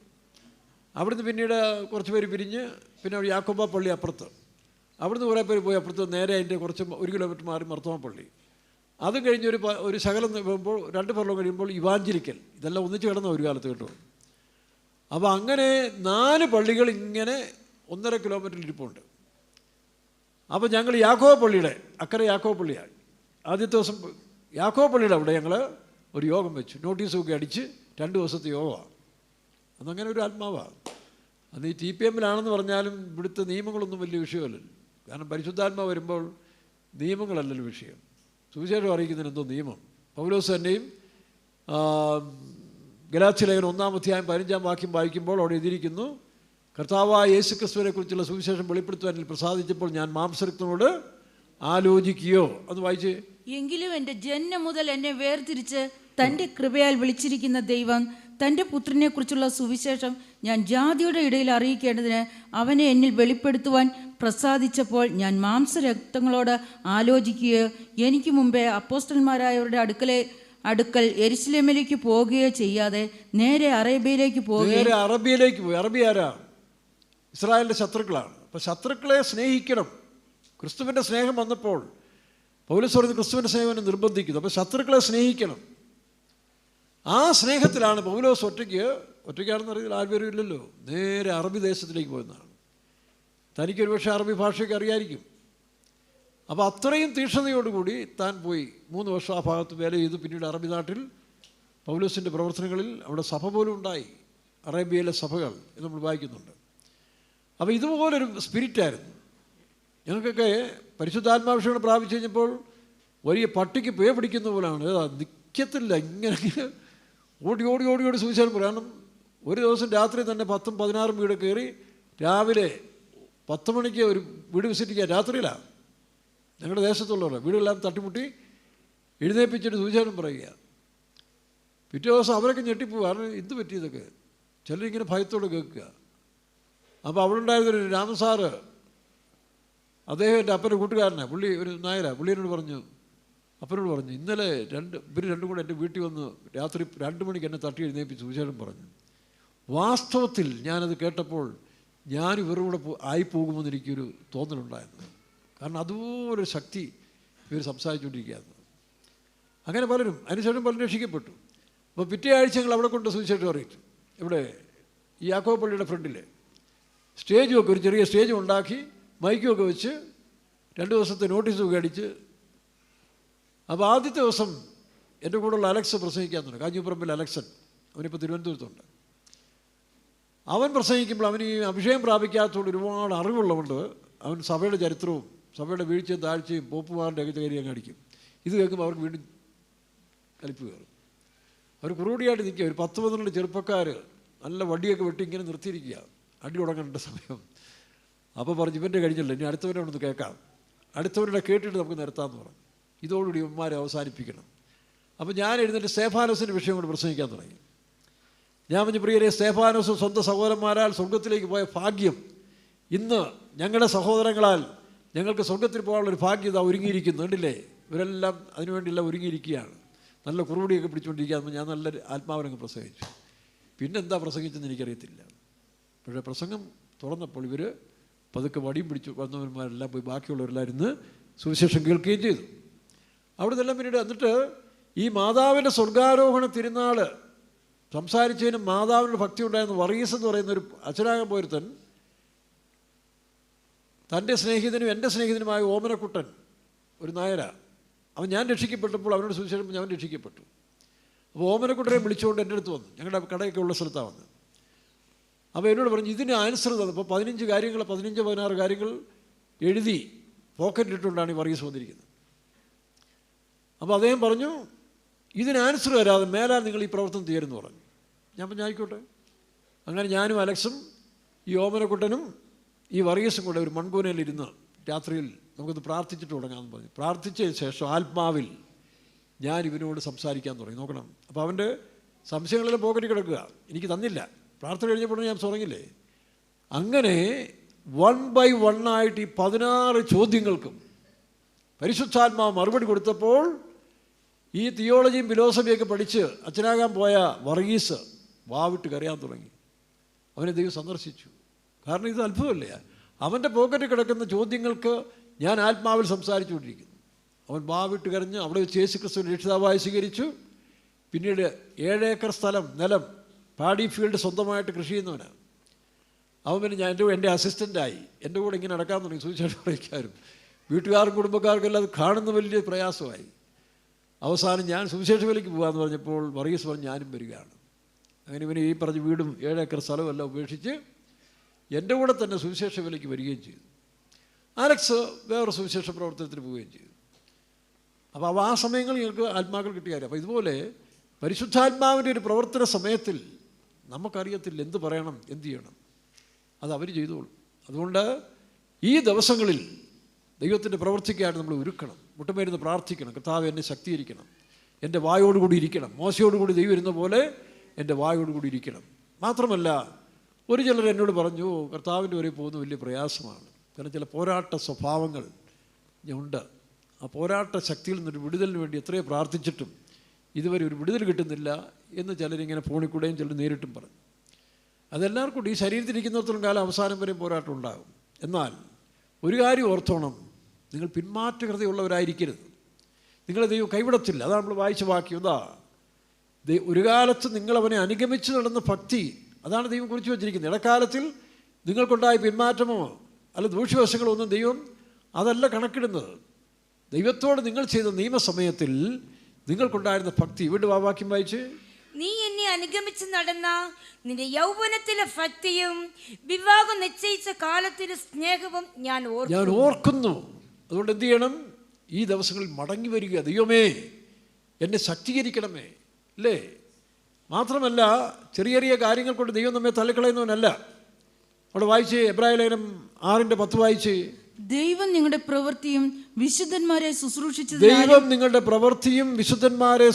[SPEAKER 1] അവിടുന്ന് പിന്നീട് കുറച്ച് പേര് പിരിഞ്ഞ് പിന്നെ യാക്കോബ പള്ളി അപ്പുറത്ത്, അവിടുന്ന് കുറേ പേര് പോയി അപ്പുറത്ത് നേരെ അതിൻ്റെ കുറച്ച് 1 കിലോമീറ്റർ മാറി മർത്തോമ പള്ളി. അതും കഴിഞ്ഞ് ഒരു ശകലം വരുമ്പോൾ 2 ഫർലോങ് കഴിയുമ്പോൾ ഇവാഞ്ചലിക്കൽ, ഇതെല്ലാം ഒന്നിച്ച് കിടന്ന ഒരു കാലത്ത് കേട്ടോ. അപ്പോൾ അങ്ങനെ 4 പള്ളികൾ ഇങ്ങനെ 1.5 കിലോമീറ്റർ ഇരിപ്പുണ്ട്. അപ്പോൾ ഞങ്ങൾ യാക്കോബ പള്ളിയുടെ അക്കരെ യാക്കോബ പള്ളിയാണ്. ആദ്യത്തെ ദിവസം യാക്കോബ പള്ളിയുടെ അവിടെ ഞങ്ങൾ ഒരു യോഗം വെച്ചു, നോട്ടീസൊക്കെ അടിച്ച് 2 ദിവസത്തെ യോഗമാണ്. അന്നങ്ങനെ ഒരു ആത്മാവാണ്. അന്ന് ഈ TPM-ലാണെന്ന് പറഞ്ഞാലും ഇവിടുത്തെ നിയമങ്ങളൊന്നും വലിയ വിഷയമല്ലല്ലോ, കാരണം പരിശുദ്ധാത്മാവ് വരുമ്പോൾ നിയമങ്ങളല്ലല്ലോ വിഷയം. സുവിശേഷം അറിയിക്കുന്നതിന് എന്തോ നിയമം. പൗലോസ് തന്നെയും ഗലാത്യ ലേഖനം 1-ാം അധ്യായം 15-ാം വാക്യം വായിക്കുമ്പോൾ അവിടെ എഴുതിയിരിക്കുന്നു, കർത്താവായ യേശു ക്രിസ്തുവിനെ കുറിച്ചുള്ള സുവിശേഷം വെളിപ്പെടുത്തുവാൻ പ്രസാദിച്ചപ്പോൾ ഞാൻ മാംസരക്തനോട് ആലോചിക്കുകയോ. അത് വായിച്ച്,
[SPEAKER 2] എങ്കിലും എൻ്റെ ജന്മം മുതൽ എന്നെ വേർതിരിച്ച് തൻ്റെ കൃപയാൽ വിളിച്ചിരിക്കുന്ന ദൈവം തൻ്റെ പുത്രനെക്കുറിച്ചുള്ള സുവിശേഷം ഞാൻ ജാതിയുടെ ഇടയിൽ അറിയിക്കേണ്ടതിന് അവനെ എന്നിൽ വെളിപ്പെടുത്തുവാൻ പ്രസാദിച്ചപ്പോൾ ഞാൻ മാംസരക്തങ്ങളോട് ആലോചിക്കുകയോ എനിക്ക് മുമ്പേ അപ്പോസ്തലന്മാരായവരുടെ അടുക്കൽ യെരുശലേമിലേക്ക് പോകുകയോ ചെയ്യാതെ നേരെ അറേബ്യയിലേക്ക് പോയി.
[SPEAKER 1] അറബി ആരാ? ഇസ്രായേലിൻ്റെ ശത്രുക്കളാണ്. അപ്പോൾ ശത്രുക്കളെ സ്നേഹിക്കണം. ക്രിസ്തുവിൻ്റെ സ്നേഹം വന്നപ്പോൾ പൗലോസ് പറയുന്നത് ക്രിസ്തുവിൻ്റെ സ്നേഹം നിർബന്ധിക്കുന്നു. അപ്പോൾ ശത്രുക്കളെ സ്നേഹിക്കണം. ആ സ്നേഹത്തിലാണ് പൗലോസ് ഒറ്റയ്ക്കാണെന്ന് അറിയില്ല, ആരും ഇല്ലല്ലോ, നേരെ അറബി ദേശത്തിലേക്ക് പോയെന്നാണ്. തനിക്കൊരു പക്ഷേ അറബി ഭാഷയൊക്കെ അറിയായിരിക്കും. അപ്പോൾ അത്രയും തീക്ഷ്ണതയോടുകൂടി താൻ പോയി 3 വർഷം ആ ഭാഗത്ത് വേല ചെയ്തു. പിന്നീട് അറബി നാട്ടിൽ പൗലോസിൻ്റെ പ്രവർത്തനങ്ങളിൽ അവിടെ സഭ പോലും ഉണ്ടായി, അറേബ്യയിലെ സഭകൾ എന്ന് നമ്മൾ വായിക്കുന്നുണ്ട്. അപ്പോൾ ഇതുപോലൊരു സ്പിരിറ്റായിരുന്നു ഞങ്ങൾക്കൊക്കെ. പരിശുദ്ധാത്മാഭിഷേകം പ്രാപിച്ചു കഴിഞ്ഞപ്പോൾ വലിയ പട്ടിക്ക് പേ പിടിക്കുന്ന പോലെയാണ്, നിൽക്കത്തില്ല, ഇങ്ങനെ ഓടി ഓടി ഓടി ഓടി സുവിശേഷം. കാരണം ഒരു ദിവസം രാത്രി തന്നെ 10-16 വീട് കയറി രാവിലെ 10 മണിക്ക് ഒരു വീട് വിസിറ്റ് ചെയ്യാൻ, രാത്രിയിലാണ് ഞങ്ങളുടെ ദേശത്തുള്ളവർ വീടുകളെല്ലാം തട്ടിമുട്ടി എഴുന്നേൽപ്പിച്ചിട്ട് സുവിശേഷം പറയുക. പിറ്റേ ദിവസം അവരൊക്കെ ഞെട്ടിപ്പോവുക, കാരണം എന്ത് പറ്റിയതൊക്കെ ചിലരിങ്ങനെ ഭയത്തോടെ കേൾക്കുക. അപ്പോൾ അവിടെ ഉണ്ടായിരുന്നൊരു രാമസാറ്, അദ്ദേഹം എൻ്റെ അപ്പൻ്റെ കൂട്ടുകാരനാണ്, പുള്ളി ഒരു നായരാണ്. പുള്ളിയോട് പറഞ്ഞു, അപ്പനോട് പറഞ്ഞു, ഇന്നലെ ഇവർ രണ്ടും കൂടെ എൻ്റെ വീട്ടിൽ വന്ന് രാത്രി 2 മണിക്ക് എന്നെ തട്ടി എഴുന്നേപ്പിച്ച് സുവിശേഷം പറഞ്ഞു. വാസ്തവത്തിൽ ഞാനത് കേട്ടപ്പോൾ ഞാൻ ഇവരുടെ കൂടെ ആയിപ്പോകുമെന്ന് എനിക്കൊരു തോന്നലുണ്ടായിരുന്നു. കാരണം അതുപോലൊരു ശക്തി ഇവർ സംസാരിച്ചുകൊണ്ടിരിക്കുകയായിരുന്നു. അങ്ങനെ പലരും അതിനുശേഷം പലരും രക്ഷിക്കപ്പെട്ടു. അപ്പോൾ പിറ്റേ ആഴ്ച ഞങ്ങൾ അവിടെ കൊണ്ട് സുവിശേഷം അറിയിച്ചു. ഇവിടെ ഈ യാക്കോബ് പള്ളിയുടെ ഫ്രണ്ടിൽ സ്റ്റേജുമൊക്കെ, ഒരു ചെറിയ സ്റ്റേജും ഉണ്ടാക്കി മൈക്കുമൊക്കെ വെച്ച് 2 ദിവസത്തെ നോട്ടീസൊക്കെ അടിച്ച്. അപ്പോൾ ആദ്യത്തെ ദിവസം എൻ്റെ കൂടെയുള്ള അലക്സ് പ്രസംഗിക്കാൻ തുടങ്ങി. കാഞ്ഞിപ്പറമ്പിൽ അലക്സൻ, അവനിപ്പോൾ തിരുവനന്തപുരത്തുണ്ട്. അവൻ പ്രസംഗിക്കുമ്പോൾ അവന് ഈ അഭിഷേകം പ്രാപിക്കാത്തതുകൊണ്ട് ഒരുപാട് അറിവുള്ളതുകൊണ്ട് അവൻ സഭയുടെ ചരിത്രവും സഭയുടെ വീഴ്ചയും താഴ്ചയും പോപ്പുമാരുടെ ഒക്കെ കയറി അങ്ങ് അടിക്കും. ഇത് കേൾക്കുമ്പോൾ അവർക്ക് വീണ്ടും കലിപ്പ് കയറും. അവർ കുറുകൂടിയായിട്ട് നിൽക്കുക. ഒരു 10-12 ചെറുപ്പക്കാർ നല്ല വടിയൊക്കെ വെട്ടി ഇങ്ങനെ നിർത്തിയിരിക്കുക, അടി തുടങ്ങേണ്ട സമയം. അപ്പോൾ പറഞ്ഞു, ഇവൻ്റെ കഴിഞ്ഞല്ലോ, ഇനി അടുത്തവരെ ഒന്ന് കേൾക്കാം, അടുത്തവരുടെ കേട്ടിട്ട് നമുക്ക് നിർത്താമെന്ന് പറഞ്ഞു. ഇതോടുകൂടി ഇവന്മാരെ അവസാനിപ്പിക്കണം. അപ്പോൾ ഞാൻ എഴുന്നേറ്റ് സ്തേഫാനോസിൻ്റെ വിഷയം കൊണ്ട് പ്രസംഗിക്കാൻ തുടങ്ങി. ഞാൻ പറഞ്ഞു, പ്രിയരെ, സ്തേഫാനോസ് സ്വന്തം സഹോദരന്മാരാൽ സ്വർഗത്തിലേക്ക് പോയ ഭാഗ്യം ഇന്ന് ഞങ്ങളുടെ സഹോദരങ്ങളാൽ ഞങ്ങൾക്ക് സ്വർഗത്തിൽ പോകാനുള്ളൊരു ഭാഗ്യത ഒരുങ്ങിയിരിക്കുന്നു. കണ്ടില്ലേ, ഇവരെല്ലാം അതിനുവേണ്ടിയെല്ലാം ഒരുങ്ങിയിരിക്കുകയാണ്. നല്ല കുറുപടിയൊക്കെ പിടിച്ചുകൊണ്ടിരിക്കുകയെന്ന് ഞാൻ നല്ല ആത്മാവിനങ്ങ് പ്രസംഗിച്ചു. പിന്നെന്താ പ്രസംഗിച്ചെന്ന് എനിക്കറിയത്തില്ല. പക്ഷേ പ്രസംഗം തുറന്നപ്പോൾ ഇവർ പതുക്കെ വടിയും പിടിച്ചു വന്നവന്മാരെല്ലാം പോയി ബാക്കിയുള്ളവരെല്ലാം ഇരുന്ന് സുവിശേഷം കേൾക്കുകയും ചെയ്തു. അവിടെ നിന്നെല്ലാം പിന്നീട് എന്നിട്ട് ഈ മാതാവിൻ്റെ സ്വർഗാരോഹണ തിരുനാൾ സംസാരിച്ചതിനും മാതാവിൻ്റെ ഭക്തി ഉണ്ടായിരുന്ന വർഗീസ് എന്ന് പറയുന്ന ഒരു അച്ഛനാകാൻ പോയിരുത്തൻ, തൻ്റെ സ്നേഹിതനും എൻ്റെ സ്നേഹിതനുമായ ഓമനക്കുട്ടൻ, ഒരു നായരാ, അവൻ ഞാൻ രക്ഷിക്കപ്പെട്ടപ്പോൾ അവനോട് സുവിശേഷം ഞാൻ രക്ഷിക്കപ്പെട്ടു. അപ്പോൾ ഓമനക്കുട്ടനെ വിളിച്ചുകൊണ്ട് എൻ്റെ അടുത്ത് വന്നു. ഞങ്ങളുടെ കടയൊക്കെ ഉള്ള സ്ഥലത്താണ് വന്നത്. അപ്പോൾ എന്നോട് പറഞ്ഞു, ഇതിന് ആൻസർ തന്നപ്പോൾ 15-16 കാര്യങ്ങൾ എഴുതി പോക്കറ്റിട്ടുകൊണ്ടാണ് ഈ വർഗീസ് വന്നിരിക്കുന്നത്. അപ്പോൾ അദ്ദേഹം പറഞ്ഞു, ഇതിന് ആൻസർ തരാതെ മേലാൽ നിങ്ങൾ ഈ പ്രവർത്തനം തീരുമെന്ന് പറഞ്ഞു. ഞാൻ പറഞ്ഞു, ആയിക്കോട്ടെ. അങ്ങനെ ഞാനും അലക്സും ഈ ഓമനക്കുട്ടനും ഈ വർഗീസും കൂടെ ഒരു മൺകൂനയിലിരുന്ന് രാത്രിയിൽ നമുക്കത് പ്രാർത്ഥിച്ചിട്ട് തുടങ്ങാമെന്ന് പറഞ്ഞു. പ്രാർത്ഥിച്ചതിന് ശേഷം ആത്മാവിൽ ഞാൻ ഇവനോട് സംസാരിക്കാൻ തുടങ്ങി. നോക്കണം, അപ്പോൾ അവൻ്റെ സംശയങ്ങളെല്ലാം പോക്കറ്റിൽ കിടക്കുക. എനിക്ക് തന്നില്ല. പ്രാർത്ഥന കഴിഞ്ഞപ്പോൾ ഞാൻ തുടങ്ങില്ലേ. അങ്ങനെ 1 by 1 ആയിട്ട് ഈ 16 ചോദ്യങ്ങൾക്കും പരിശുദ്ധാത്മാവ് മറുപടി കൊടുത്തപ്പോൾ ഈ തിയോളജിയും ഫിലോസഫിയൊക്കെ പഠിച്ച് അച്ഛനാകാൻ പോയ വർഗീസ് വാവിട്ട് കരയാൻ തുടങ്ങി. അവനെ ദൈവം സന്ദർശിച്ചു. കാരണം ഇത് അത്ഭുതമല്ലേ, അവൻ്റെ പോക്കറ്റിൽ കിടക്കുന്ന ചോദ്യങ്ങൾക്ക് ഞാൻ ആത്മാവിൽ സംസാരിച്ചുകൊണ്ടിരിക്കുന്നു. അവൻ വാവിട്ട് കരഞ്ഞ് അവിടെ വെച്ച് യേശുക്രിസ്തുവിനെ രക്ഷിതാവായി സ്വീകരിച്ചു. പിന്നീട് 7 ഏക്കർ സ്ഥലം നിലം പാഡി ഫീൽഡ് സ്വന്തമായിട്ട് കൃഷി ചെയ്യുന്നവനാണ് അവൻ. പിന്നെ എൻ്റെ അസിസ്റ്റൻ്റായി എൻ്റെ കൂടെ ഇങ്ങനെ നടക്കാൻ തുടങ്ങി. സുവിശേഷം അറിയിക്കാനും വീട്ടുകാർക്കും കുടുംബക്കാർക്കും എല്ലാം അത് കാണുന്ന വലിയ പ്രയാസമായി. അവസാനം ഞാൻ സുവിശേഷ വിലയ്ക്ക് പോകാമെന്ന് പറഞ്ഞപ്പോൾ വർഗീസ് പറഞ്ഞ് ഞാനും വരികയാണ്. അങ്ങനെ ഇവന് ഈ പറഞ്ഞ വീടും 7 ഏക്കർ സ്ഥലമെല്ലാം ഉപേക്ഷിച്ച് എൻ്റെ കൂടെ തന്നെ സുവിശേഷ വിലയ്ക്ക് വരികയും ചെയ്തു. അലക്സ് വേറെ സുവിശേഷ പ്രവർത്തനത്തിന് പോവുകയും ചെയ്തു. അപ്പോൾ ആ സമയങ്ങളിൽ ഞങ്ങൾക്ക് ആത്മാക്കൾ കിട്ടിയ കാര്യം. അപ്പോൾ ഇതുപോലെ പരിശുദ്ധാത്മാവിൻ്റെ ഒരു പ്രവർത്തന സമയത്തിൽ നമുക്കറിയത്തില്ല എന്ത് പറയണം, എന്ത് ചെയ്യണം, അത് അവർ ചെയ്തോളും. അതുകൊണ്ട് ഈ ദിവസങ്ങളിൽ ദൈവത്തിൻ്റെ പ്രവർത്തിക്കായിട്ട് നമ്മൾ ഒരുക്കണം. മുട്ടമേരുന്ന് പ്രാർത്ഥിക്കണം, കർത്താവ് എന്നെ ശക്തീകരിക്കണം, എൻ്റെ വായോടുകൂടി ഇരിക്കണം. മോശയോടുകൂടി ദൈവം ഇരുന്ന പോലെ എൻ്റെ വായോടുകൂടി ഇരിക്കണം. മാത്രമല്ല, ഒരു ചിലർ എന്നോട് പറഞ്ഞു, കർത്താവിൻ്റെ വരെ പോകുന്ന വലിയ പ്രയാസമാണ്. കാരണം ചില പോരാട്ട സ്വഭാവങ്ങൾ ഉണ്ട്. ആ പോരാട്ട ശക്തിയിൽ നിന്നൊരു വിടുതലിന് വേണ്ടി എത്രയോ പ്രാർത്ഥിച്ചിട്ടും ഇതുവരെ ഒരു വിടുതൽ കിട്ടുന്നില്ല എന്ന് ചിലരിങ്ങനെ ഫോണിൽ കൂടെയും ചിലർ നേരിട്ടും പറഞ്ഞു. അതെല്ലാവർക്കും ഉണ്ട്. ഈ ശരീരത്തിലിരിക്കുന്നിടത്തോളം കാലം അവസാനം വരെയും പോരാട്ടം ഉണ്ടാകും. എന്നാൽ ഒരു കാര്യം ഓർത്തോണം, നിങ്ങൾ പിന്മാറ്റകൃതയുള്ളവരായിരിക്കരുത്. നിങ്ങളെ ദൈവം കൈവിടത്തില്ല. അതാണ് നമ്മൾ വായിച്ച വാക്യം. എന്താ, ഒരു കാലത്ത് നിങ്ങളവനെ അനുഗമിച്ച് നടന്ന ഭക്തി, അതാണ് ദൈവം കുറിച്ച് വച്ചിരിക്കുന്നത്. ഇടക്കാലത്തിൽ നിങ്ങൾക്കുണ്ടായ പിന്മാറ്റമോ അല്ല ദൂഷ്യവശങ്ങളോ ഒന്നും ദൈവം അതല്ല കണക്കിടുന്നത്. ദൈവത്തോട് നിങ്ങൾ ചെയ്ത നിയമസമയത്തിൽ നിങ്ങൾക്കുണ്ടായിരുന്ന ഭക്തി. വീണ്ടും ആ വാക്യം വായിച്ച്,
[SPEAKER 3] നീ എന്നെ അനുഗമിച്ച് നടന്ന നിന്റെ യൗവനത്തിലെ ഭക്തിയും വിവാഹം നിശ്ചയിച്ച കാലത്തിലെ സ്നേഹവും ഞാൻ ഓർക്കുന്നു.
[SPEAKER 1] അതുകൊണ്ട് എന്ത് ചെയ്യണം? ഈ ദിവസങ്ങളിൽ മടങ്ങി വരിക. ദൈവമേ എന്നെ ശക്തീകരിക്കണമേ, അല്ലേ? മാത്രമല്ല, ചെറിയ ചെറിയ കാര്യങ്ങൾ കൊണ്ട് ദൈവം നമ്മെ തള്ളിക്കളയുന്നവനല്ല. അവിടെ വായിച്ച് എബ്രായ ലേഖനം 6:10 വായിച്ച്,
[SPEAKER 2] ദൈവം നിങ്ങളുടെ പ്രവൃത്തിയും വിശുദ്ധന്മാരെ ശുശ്രൂഷിച്ചതിനാലും
[SPEAKER 1] ദൈവം നിങ്ങളുടെ പ്രവൃത്തിയും വിശുദ്ധന്മാരെ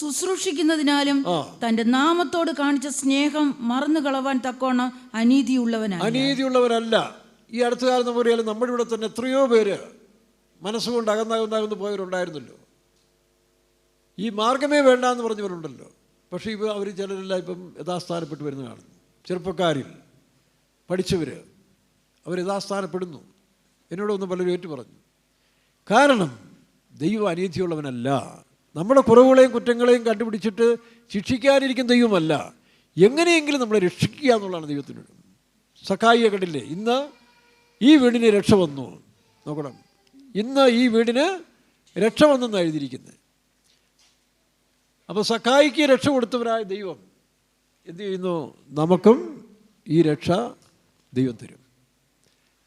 [SPEAKER 2] ശുശ്രൂഷിക്കുന്നതിനാലും തന്റെ നാമത്തോട് കാണിച്ച സ്നേഹം മറന്നു കളവാൻ തക്കോണം
[SPEAKER 1] അനീതിയുള്ളവരല്ല. ഈ അടുത്ത കാലം എന്ന് പറയാലും നമ്മുടെ ഇവിടെ തന്നെ എത്രയോ പേര് മനസ്സുകൊണ്ട് അകന്നകന്ന് പോയവരുണ്ടായിരുന്നല്ലോ. ഈ മാർഗമേ വേണ്ട എന്ന് പറഞ്ഞവരുണ്ടല്ലോ. പക്ഷേ ഇപ്പോൾ അവർ ചിലരെല്ലാം ഇപ്പം യഥാസ്ഥാനപ്പെട്ട് വരുന്ന കാണുന്നു. ചെറുപ്പക്കാരിൽ പഠിച്ചവർ അവർ യഥാസ്ഥാനപ്പെടുന്നു. എന്നോടൊന്ന് പലരും ഏറ്റു പറഞ്ഞു. കാരണം ദൈവം അനീതിയുള്ളവനല്ല. നമ്മുടെ കുറവുകളെയും കുറ്റങ്ങളെയും കണ്ടുപിടിച്ചിട്ട് ശിക്ഷിക്കാനിരിക്കുന്ന ദൈവമല്ല. എങ്ങനെയെങ്കിലും നമ്മളെ രക്ഷിക്കുക എന്നുള്ളതാണ് ദൈവത്തിനോട്. സക്കായിയെ കണ്ടില്ലേ? ഇന്ന് ഈ വീടിന് രക്ഷ വന്നു. നോക്കണം, ഇന്ന് ഈ വീടിന് രക്ഷ വന്നെന്നാണ് എഴുതിയിരിക്കുന്നത്. അപ്പോൾ സക്കായിക്ക് രക്ഷ കൊടുത്തവരായ ദൈവം എന്ത് ചെയ്യുന്നു? നമുക്കും ഈ രക്ഷ ദൈവം തരും.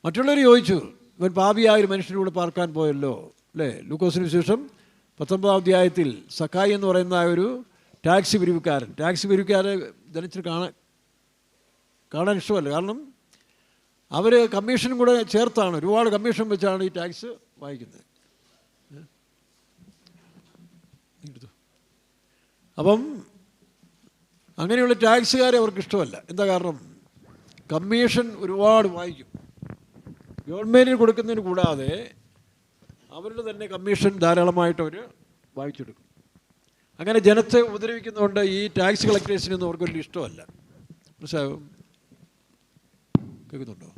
[SPEAKER 1] മറ്റുള്ളവർ ചോദിച്ചു, ഇവൻ പാപിയായ ഒരു മനുഷ്യൻ്റെ കൂടെ പാർക്കാൻ പോയല്ലോ അല്ലേ? ലൂക്കോസിന് വിശേഷം 19-ാം അധ്യായത്തിൽ സക്കായി എന്ന് പറയുന്ന ഒരു ടാക്സി പിരിവുകാരെ ജനിച്ചിട്ട് കാണാൻ ഇഷ്ടമല്ല. കാരണം അവർ കമ്മീഷനും കൂടെ ചേർത്താണ്, ഒരുപാട് കമ്മീഷൻ വെച്ചാണ് ഈ ടാക്സ് വാങ്ങിക്കുന്നത്. അപ്പം അങ്ങനെയുള്ള ടാക്സുകാരെ അവർക്ക് ഇഷ്ടമല്ല. എന്താ കാരണം? കമ്മീഷൻ ഒരുപാട് വാങ്ങിക്കും. ഗവൺമെൻറ്റിന് കൊടുക്കുന്നതിന് കൂടാതെ അവരുടെ തന്നെ കമ്മീഷൻ ധാരാളമായിട്ട് അവർ വാങ്ങിച്ചെടുക്കും. അങ്ങനെ ജനത്തെ ഉപദ്രവിക്കുന്നതുകൊണ്ട് ഈ ടാക്സ് കളക്ടേഴ്സിനൊന്നും അവർക്ക് വലിയ ഇഷ്ടമല്ല. മനസ്സിലായോ? കേൾക്കുന്നുണ്ടോ?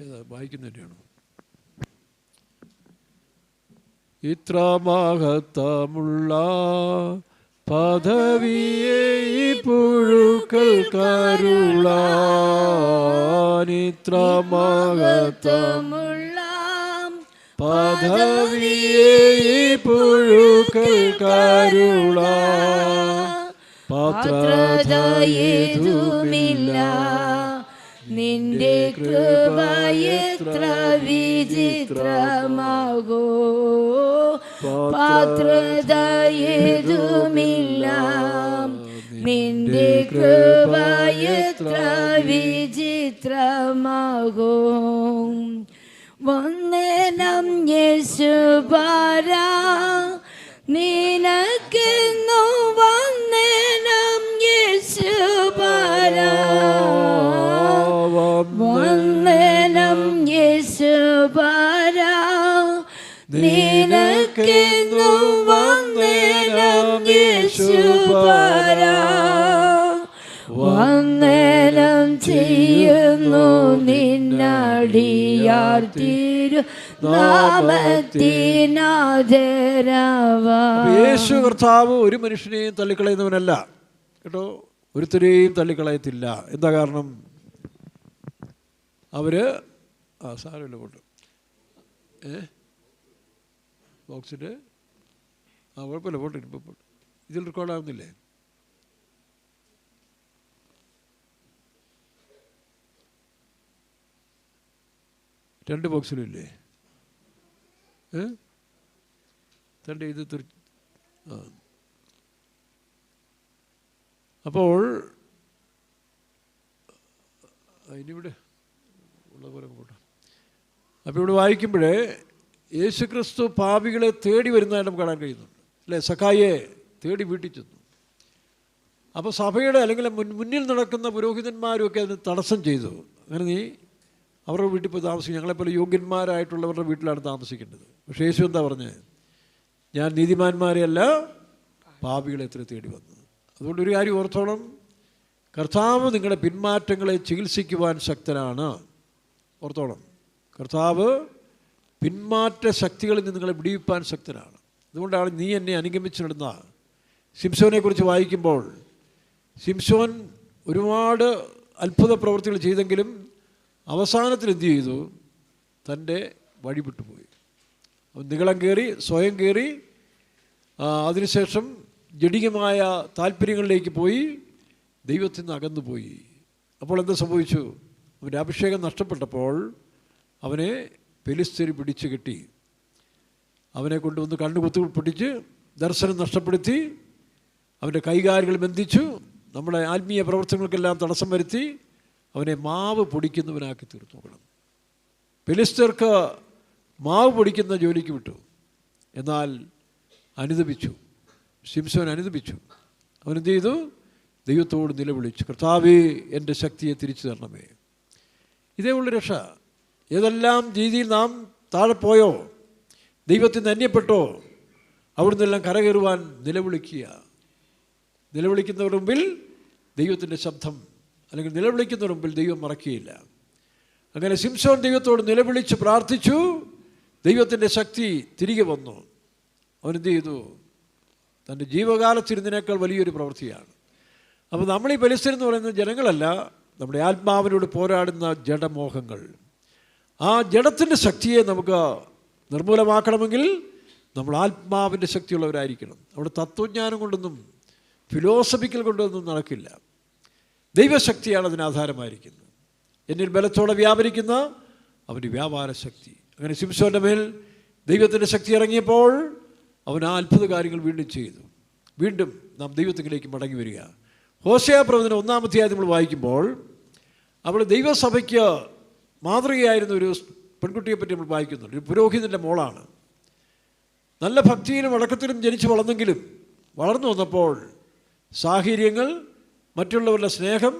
[SPEAKER 1] ഏതാ വായിക്കുന്നതിൻ്റെയാണോ? ഇത്ര മഹത്വമുള്ള പദവിയെ ഈ പുഴുക്കൾ കരുളാൻ, ഇത്ര മഹത്വമുള്ള പദവിയെ ഈ പുഴുക്കൾ കരുളാൻ, പാത്രതയേതുമില്ല നിന്റെ കൃപ എത്ര വിചിത്രമാകോ, പാത്രതയേതുമില്ല നിന്റെ കൃപ എത്ര വിചിത്രമാകോ. വന്ദനം യേശുപരാ നിനക്കെന്നു, വന്ദനം യേശുപരാ, വന്ദനം യേശുപരാ നിനക്കെന്നു, വന്ദനം യേശുപരാ, വന്ദനം ചെയ്യുന്നു നിന്നടിയാർ തിരു നാമത്തിനാദരവാ. യേശു കർത്താവ് ഒരു മനുഷ്യനെയും തള്ളിക്കളയുന്നവനല്ല കേട്ടോ, ഒരുത്തരെയും തള്ളിക്കളയത്തില്ല. എന്താ കാരണം? അവർ സാരമില്ല പോട്ട് ബോക്സിൻ്റെ കുഴപ്പമില്ല പോട്ട് ഇപ്പം ഇതിൽ റെക്കോർഡാകുന്നില്ലേ? രണ്ട് ബോക്സിലും ഇല്ലേ? രണ്ട് ഇത് അപ്പോൾ ഇനിവിടെ ഉള്ള പോലെ പോട്ടെ. അപ്പോൾ ഇവിടെ വായിക്കുമ്പോഴേ യേശുക്രിസ്തു പാപികളെ തേടി വരുന്നതായിട്ട് നമുക്ക് കാണാൻ കഴിയുന്നുണ്ട് അല്ലേ? സക്കായിയെ തേടി വീട്ടിൽ ചെന്നു. അപ്പോൾ സഭയുടെ അല്ലെങ്കിൽ മുന്നിൽ നടക്കുന്ന പുരോഹിതന്മാരുമൊക്കെ അതിന് തടസ്സം ചെയ്തു. അങ്ങനെ നീ അവരുടെ വീട്ടിൽ പോയി താമസിക്കും, ഞങ്ങളെപ്പോലെ യോഗ്യന്മാരായിട്ടുള്ളവരുടെ വീട്ടിലാണ് താമസിക്കേണ്ടത്. പക്ഷേ യേശു എന്താ പറഞ്ഞത്? ഞാൻ നീതിമാന്മാരെയല്ല പാപികളെ എത്ര തേടി വന്നത്. അതുകൊണ്ട് ഒരു കാര്യം ഓർത്തോളം, കർത്താവ് നിങ്ങളുടെ പിന്മാറ്റങ്ങളെ ചികിത്സിക്കുവാൻ ശക്തനാണ്. ഓർത്തോളം, കർത്താവ് പിന്മാറ്റ ശക്തികളിൽ നിന്ന് നിങ്ങളെ വിടിവിപ്പാൻ ശക്തനാണ്. അതുകൊണ്ടാണ് നീ എന്നെ അനുഗമിച്ചിടുന്ന ശിംശോനെക്കുറിച്ച് വായിക്കുമ്പോൾ, ശിംശോൻ ഒരുപാട് അത്ഭുത പ്രവൃത്തികൾ ചെയ്തെങ്കിലും അവസാനത്തിൽ എന്ത് ചെയ്തു? തൻ്റെ വഴി വിട്ടുപോയി. അവൻ നികളം കയറി, സ്വയം കയറി, അതിനുശേഷം ജഡികമായ താല്പര്യങ്ങളിലേക്ക് പോയി, ദൈവത്തിൽ നിന്ന് അകന്നുപോയി. അപ്പോൾ എന്താ സംഭവിച്ചു? അവൻ്റെ അഭിഷേകം നഷ്ടപ്പെട്ടപ്പോൾ അവനെ ഫെലിസ്ത്യർ പിടിച്ചു കെട്ടി, അവനെ കൊണ്ടുവന്ന് കണ്ണു കുത്തി പൊട്ടിച്ച് ദർശനം നഷ്ടപ്പെടുത്തി, അവൻ്റെ കൈകാലുകൾ ബന്ധിച്ചു, നമ്മുടെ ആത്മീയ പ്രവർത്തനങ്ങൾക്കെല്ലാം തടസ്സം വരുത്തി അവനെ മാവ് പൊടിക്കുന്നവനാക്കി തീർത്തു. നോക്കണം, ഫെലിസ്ത്യർക്ക് മാവ് പൊടിക്കുന്ന ജോലിക്ക് വിട്ടു. എന്നാൽ അനുദപിച്ചു, ശിംശോൻ അനുദപിച്ചു. അവനെന്ത് ചെയ്തു? ദൈവത്തോട് നിലവിളിച്ചു, കർത്താവേ എൻ്റെ ശക്തിയെ തിരിച്ചു തരണമേ. ഇതേ ഉള്ള രക്ഷ. ഏതെല്ലാം രീതിയിൽ നാം താഴെ പോയോ, ദൈവത്തിൽ നിന്ന് അന്യപ്പെട്ടോ, അവിടെ നിന്നെല്ലാം കരകയറുവാൻ നിലവിളിക്കുക. നിലവിളിക്കുന്നവരുടെ മുമ്പിൽ ദൈവത്തിൻ്റെ ശബ്ദം, അല്ലെങ്കിൽ നിലവിളിക്കുന്നവരുടെ മുമ്പിൽ ദൈവം മറക്കുകയില്ല. അങ്ങനെ ശിംശോൻ ദൈവത്തോട് നിലവിളിച്ച് പ്രാർത്ഥിച്ചു, ദൈവത്തിൻ്റെ ശക്തി തിരികെ വന്നു. അവനെന്ത് ചെയ്തു? തൻ്റെ ജീവകാലത്തിരുന്നതിനേക്കാൾ വലിയൊരു പ്രവൃത്തിയാണ്. അപ്പോൾ നമ്മൾ ഈ ഫെലിസ്ത്യർ എന്ന് പറയുന്ന ജനങ്ങളല്ല, നമ്മുടെ ആത്മാവിനോട് പോരാടുന്ന ജഡമോഹങ്ങൾ. ആ ജഡത്തിൻ്റെ ശക്തിയെ നമുക്ക് നിർമൂലമാക്കണമെങ്കിൽ നമ്മൾ ആത്മാവിൻ്റെ ശക്തിയുള്ളവരായിരിക്കണം. അവിടെ തത്വജ്ഞാനം കൊണ്ടൊന്നും ഫിലോസഫിക്കൽ കൊണ്ടൊന്നും നടക്കില്ല. ദൈവശക്തിയാണ് അതിനാധാരമായിരിക്കുന്നത്. എന്നിൽ ബലത്തോടെ വ്യാപരിക്കുന്ന അവൻ്റെ വ്യാപാര ശക്തി. അങ്ങനെ ശിംശോൻ്റെ മേൽ ദൈവത്തിൻ്റെ ശക്തി ഇറങ്ങിയപ്പോൾ അവൻ ആ അത്ഭുത കാര്യങ്ങൾ വീണ്ടും ചെയ്തു. വീണ്ടും നാം ദൈവത്തിലേക്ക് മടങ്ങി വരിക. ഹോശേയ പ്രവചനം 1-ാം അധ്യായം നമ്മൾ വായിക്കുമ്പോൾ അവൾ ദൈവസഭയ്ക്ക് മാതൃകയായിരുന്ന ഒരു പെൺകുട്ടിയെപ്പറ്റി നമ്മൾ വായിക്കുന്നുണ്ട്. ഒരു പുരോഹിതൻ്റെ മോളാണ്. നല്ല ഭക്തിയിലും വഴക്കത്തിലും ജനിച്ചു വളർന്നെങ്കിലും വളർന്നു വന്നപ്പോൾ സാഹചര്യങ്ങൾ, മറ്റുള്ളവരുടെ സ്നേഹം,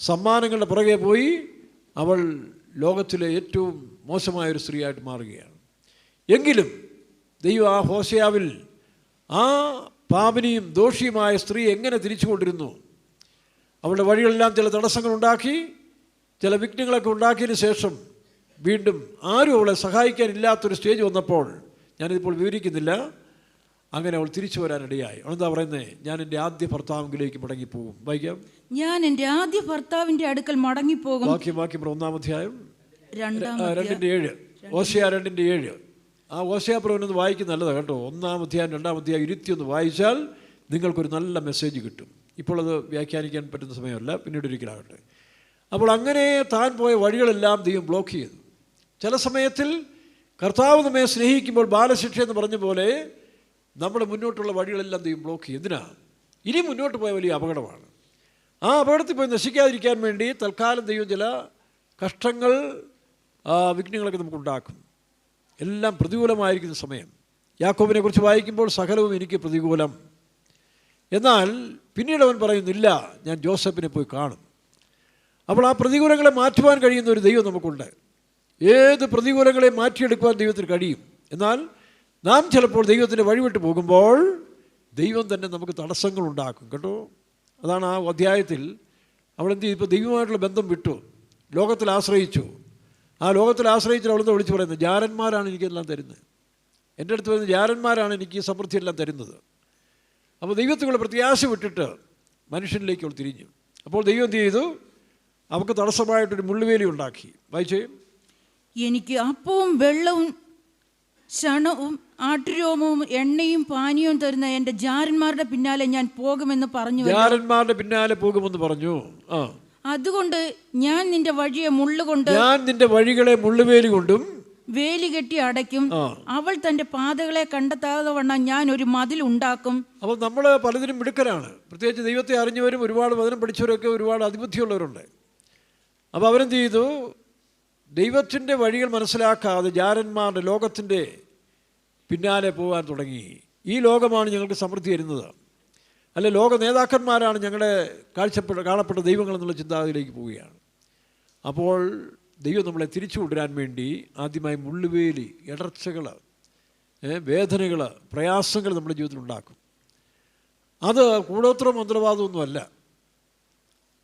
[SPEAKER 1] സമ്മാനങ്ങളുടെ പുറകെ പോയി അവൾ ലോകത്തിലെ ഏറ്റവും മോശമായൊരു സ്ത്രീയായിട്ട് മാറുകയാണ്. എങ്കിലും ദൈവം ആ ഹോശേയാവിൽ ആ പാപിനിയും ദോഷിയുമായ സ്ത്രീ എങ്ങനെ തിരിച്ചു കൊണ്ടിരുന്നു, അവളുടെ വഴികളെല്ലാം ചില തടസ്സങ്ങളുണ്ടാക്കി, ചില വിഘ്നങ്ങളൊക്കെ ഉണ്ടാക്കിയതിന് ശേഷം വീണ്ടും ആരും അവളെ സഹായിക്കാനില്ലാത്തൊരു സ്റ്റേജ് വന്നപ്പോൾ, ഞാനിതിപ്പോൾ വിവരിക്കുന്നില്ല, അങ്ങനെ അവൾ തിരിച്ചു വരാനിടയായി. അവളെന്താ പറയുന്നത്? ഞാൻ എൻ്റെ ആദ്യ ഭർത്താവിലേക്ക് മടങ്ങിപ്പോകും. വായിക്കാം.
[SPEAKER 2] ഞാൻ എൻ്റെ ആദ്യ ഭർത്താവിൻ്റെ അടുക്കൽ മടങ്ങിപ്പോകും.
[SPEAKER 1] വാക്യം 1-ാം അധ്യായം 2:7. ഹോശേയ 2:7. ആ ഹോശേയ പ്രവചനം വായിക്കുന്ന നല്ലതാണ് കേട്ടോ. 1-ാം അധ്യായം 2-ാം അധ്യായം 21 വായിച്ചാൽ നിങ്ങൾക്കൊരു നല്ല മെസ്സേജ് കിട്ടും. ഇപ്പോൾ അത് വ്യാഖ്യാനിക്കാൻ പറ്റുന്ന സമയമല്ല, പിന്നീട് ഒരിക്കലാകട്ടെ. അപ്പോൾ അങ്ങനെ താൻ പോയ വഴികളെല്ലാം ദൈവം ബ്ലോക്ക് ചെയ്തു. ചില സമയത്തിൽ കർത്താവ് നമ്മെ സ്നേഹിക്കുമ്പോൾ ബാലശിക്ഷ എന്ന് പറഞ്ഞ പോലെ നമ്മുടെ മുന്നോട്ടുള്ള വഴികളെല്ലാം ദൈവം ബ്ലോക്ക് ചെയ്യും. എന്തിനാ? ഇനി മുന്നോട്ട് പോയ വലിയ അപകടമാണ്. ആ അപകടത്തിൽ പോയി നശിക്കാതിരിക്കാൻ വേണ്ടി തൽക്കാലം ദൈവം ചില കഷ്ടങ്ങൾ, വിഘ്നങ്ങളൊക്കെ നമുക്കുണ്ടാക്കും. എല്ലാം പ്രതികൂലമായിരിക്കുന്ന സമയം. യാക്കോബിനെ കുറിച്ച് വായിക്കുമ്പോൾ സകലവും എനിക്ക് പ്രതികൂലം. എന്നാൽ പിന്നീട് അവൻ പറയുന്നില്ല, ഞാൻ ജോസഫിനെ പോയി കാണും. അപ്പോൾ ആ പ്രതികൂലങ്ങളെ മാറ്റുവാൻ കഴിയുന്ന ഒരു ദൈവം നമുക്കുണ്ട്. ഏത് പ്രതികൂലങ്ങളെ മാറ്റിയെടുക്കുവാൻ ദൈവത്തിന് കഴിയും. എന്നാൽ നാം ചിലപ്പോൾ ദൈവത്തിൻ്റെ വഴിവിട്ട് പോകുമ്പോൾ ദൈവം തന്നെ നമുക്ക് തടസ്സങ്ങൾ ഉണ്ടാക്കും കേട്ടോ. അതാണ് ആ അധ്യായത്തിൽ അവളെന്ത് ചെയ്തു? ഇപ്പോൾ ദൈവമായിട്ടുള്ള ബന്ധം വിട്ടു, ലോകത്തിൽ ആശ്രയിച്ചു. ആ ലോകത്തിൽ ആശ്രയിച്ചിട്ട് അവളെന്താ വിളിച്ച് പറയുന്നത്? ജാരന്മാരാണ് എനിക്കെല്ലാം തരുന്നത്, എൻ്റെ അടുത്ത് വരുന്ന ജാരന്മാരാണ് എനിക്ക് ഈ സമൃദ്ധിയെല്ലാം തരുന്നത്. അപ്പോൾ ദൈവത്തിലുള്ള പ്രത്യാശ വിട്ടിട്ട് മനുഷ്യനിലേക്ക് അവൾ തിരിഞ്ഞു. അപ്പോൾ ദൈവം എന്ത് ചെയ്തു? അവൾക്ക് തടസ്സമായിട്ടൊരു മുള്ളുവേലി ഉണ്ടാക്കി. വായിച്ചേ.
[SPEAKER 2] എനിക്ക് അപ്പവും വെള്ളവും ശണവും ആട്ടുരോമവും എണ്ണയും പാനീയവും തരുന്ന എൻ്റെ ജാരന്മാരുടെ പിന്നാലെ ഞാൻ പോകുമെന്ന് പറഞ്ഞു.
[SPEAKER 1] ജാരന്മാരുടെ പിന്നാലെ പോകുമെന്ന് പറഞ്ഞു.
[SPEAKER 2] അതുകൊണ്ട് ഞാൻ നിന്റെ വഴിയെ മുള്ളുകൊണ്ട്,
[SPEAKER 1] ഞാൻ നിന്റെ വഴികളെ മുള്ളുവേലി കൊണ്ടും
[SPEAKER 2] വേലി കെട്ടി അടയ്ക്കും. അവൾ തൻ്റെ പാതകളെ കണ്ടെത്താതെ വണ്ണം ഞാൻ ഒരു മതിൽ ഉണ്ടാക്കും. അപ്പോൾ
[SPEAKER 1] നമ്മൾ പലതിനും മിടുക്കരാണ്. പ്രത്യേകിച്ച് ദൈവത്തെ അറിഞ്ഞവരും ഒരുപാട് വചനം പഠിച്ചവരൊക്കെ ഒരുപാട് അതിബുദ്ധിയുള്ളവരുണ്ട്. അപ്പോൾ അവരെന്ത് ചെയ്തു? ദൈവത്തിൻ്റെ വഴികൾ മനസ്സിലാക്കാതെ ജാരന്മാരുടെ ലോകത്തിൻ്റെ പിന്നാലെ പോകാൻ തുടങ്ങി. ഈ ലോകമാണ് ഞങ്ങൾക്ക് സമൃദ്ധി തരുന്നത്, അല്ലെ ലോക നേതാക്കന്മാരാണ് ഞങ്ങളുടെ കാണപ്പെട്ട ദൈവങ്ങൾ എന്നുള്ള ചിന്താഗതിയിലേക്ക് പോവുകയാണ്. അപ്പോൾ ദൈവം നമ്മളെ തിരിച്ചു കൊണ്ടുവരാൻ വേണ്ടി ആദ്യമായി മുള്ളുവേലി, ഇടർച്ചകൾ, വേദനകൾ, പ്രയാസങ്ങൾ നമ്മുടെ ജീവിതത്തിൽ ഉണ്ടാക്കും. അത് കൂടോത്രം മന്ത്രവാദമൊന്നുമല്ല.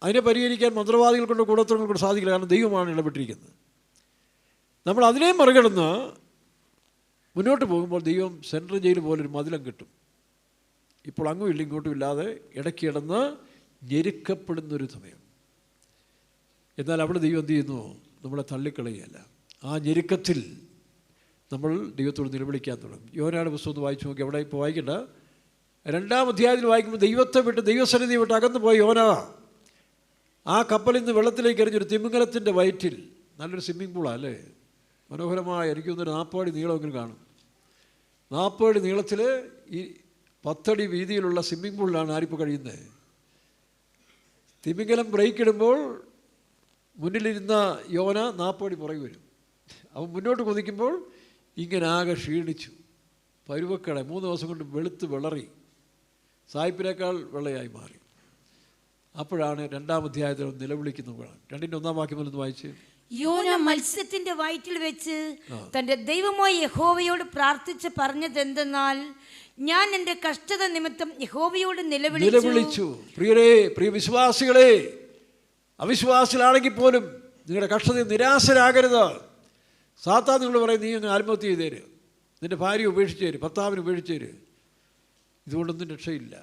[SPEAKER 1] അതിനെ പരിഹരിക്കാൻ മന്ത്രവാദികൾ കൊണ്ട് കൂടോത്രങ്ങൾ കൊണ്ട് സാധിക്കില്ല. കാരണം ദൈവമാണ് ഇടപെട്ടിരിക്കുന്നത്. നമ്മൾ അതിനെ മറികടന്ന് മുന്നോട്ട് പോകുമ്പോൾ ദൈവം സെൻട്രൽ ജയിൽ പോലൊരു മതിലം കിട്ടും. ഇപ്പോൾ അങ്ങും ഇല്ല ഇങ്ങോട്ടും ഇല്ലാതെ ഇടയ്ക്കിടന്ന് ഞെരുക്കപ്പെടുന്നൊരു സമയം. എന്നാൽ അവിടെ ദൈവം എന്ത് ചെയ്യുന്നു? നമ്മളെ തള്ളിക്കളയുകയല്ല. ആ ഞെരുക്കത്തിൽ നമ്മൾ ദൈവത്തോട് നിലവിളിക്കാൻ തുടങ്ങും. യോനായുടെ പുസ്തകം വായിച്ചു നോക്കി. അവിടെ ഇപ്പോൾ വായിക്കണ്ട, 2-ാം അധ്യായത്തിൽ വായിക്കുമ്പോൾ ദൈവത്തെ വിട്ട്, ദൈവസന്നിധി വിട്ട് അകന്നു പോയ യോന ആ കപ്പലിൽ നിന്ന് വെള്ളത്തിലേക്ക് എറിഞ്ഞൊരു തിമിംഗലത്തിൻ്റെ വയറ്റിൽ, നല്ലൊരു സ്വിമ്മിംഗ് പൂളാണ് അല്ലേ, മനോഹരമായ, എനിക്ക് തോന്നുന്നു 40 അടി നീളമെങ്കിലും കാണും. 40 അടി നീളത്തിൽ ഈ 10 അടി വീതിയിലുള്ള സ്വിമ്മിംഗ് പൂളിലാണ് ആരിപ്പോൾ കഴിയുന്നത്. തിമിംഗലം ബ്രേക്ക് ഇടുമ്പോൾ മുന്നിലിരുന്ന യോന 40 അടി പുറകെ വരും. അവൻ മുന്നോട്ട് കുതിക്കുമ്പോൾ ഇങ്ങനെ ആകെ ക്ഷീണിച്ചു, പരുവക്കട 3 ദിവസം കൊണ്ട് വെളുത്ത് വിളറി, സായിപ്പിനേക്കാൾ വെള്ളയായി മാറി. അപ്പോഴാണ് 2-ാം അധ്യായത്തിൽ നിലവിളിക്കുന്നത്. 2-ന്റെ 1-ാം വാക്യം ഒന്ന് വായിച്ച്.
[SPEAKER 3] യോന മത്സ്യത്തിന്റെ വയറ്റിൽ വെച്ച് തന്റെ ദൈവമായ യഹോവയോട് പ്രാർത്ഥിച്ച് പറഞ്ഞതെന്തെന്നാൽ, ഞാൻ എൻ്റെ കഷ്ടത നിമിത്തം യഹോവയോട് നിലവിളിച്ചു.
[SPEAKER 1] പ്രിയ വിശ്വാസികളെ, അവിശ്വാസികളാണെങ്കിൽ പോലും നിങ്ങളുടെ കഷ്ടതയിൽ നിരാശരാകരുത്. സാത്താൻ നിങ്ങൾ പറയും, നീ അങ്ങ് ആത്മഹത്യ ചെയ്തേര്, നിൻ്റെ ഭാര്യ ഉപേക്ഷിച്ചേര്, ഭർത്താവിന് ഉപേക്ഷിച്ചേര്, ഇതുകൊണ്ടൊന്നും രക്ഷയില്ല.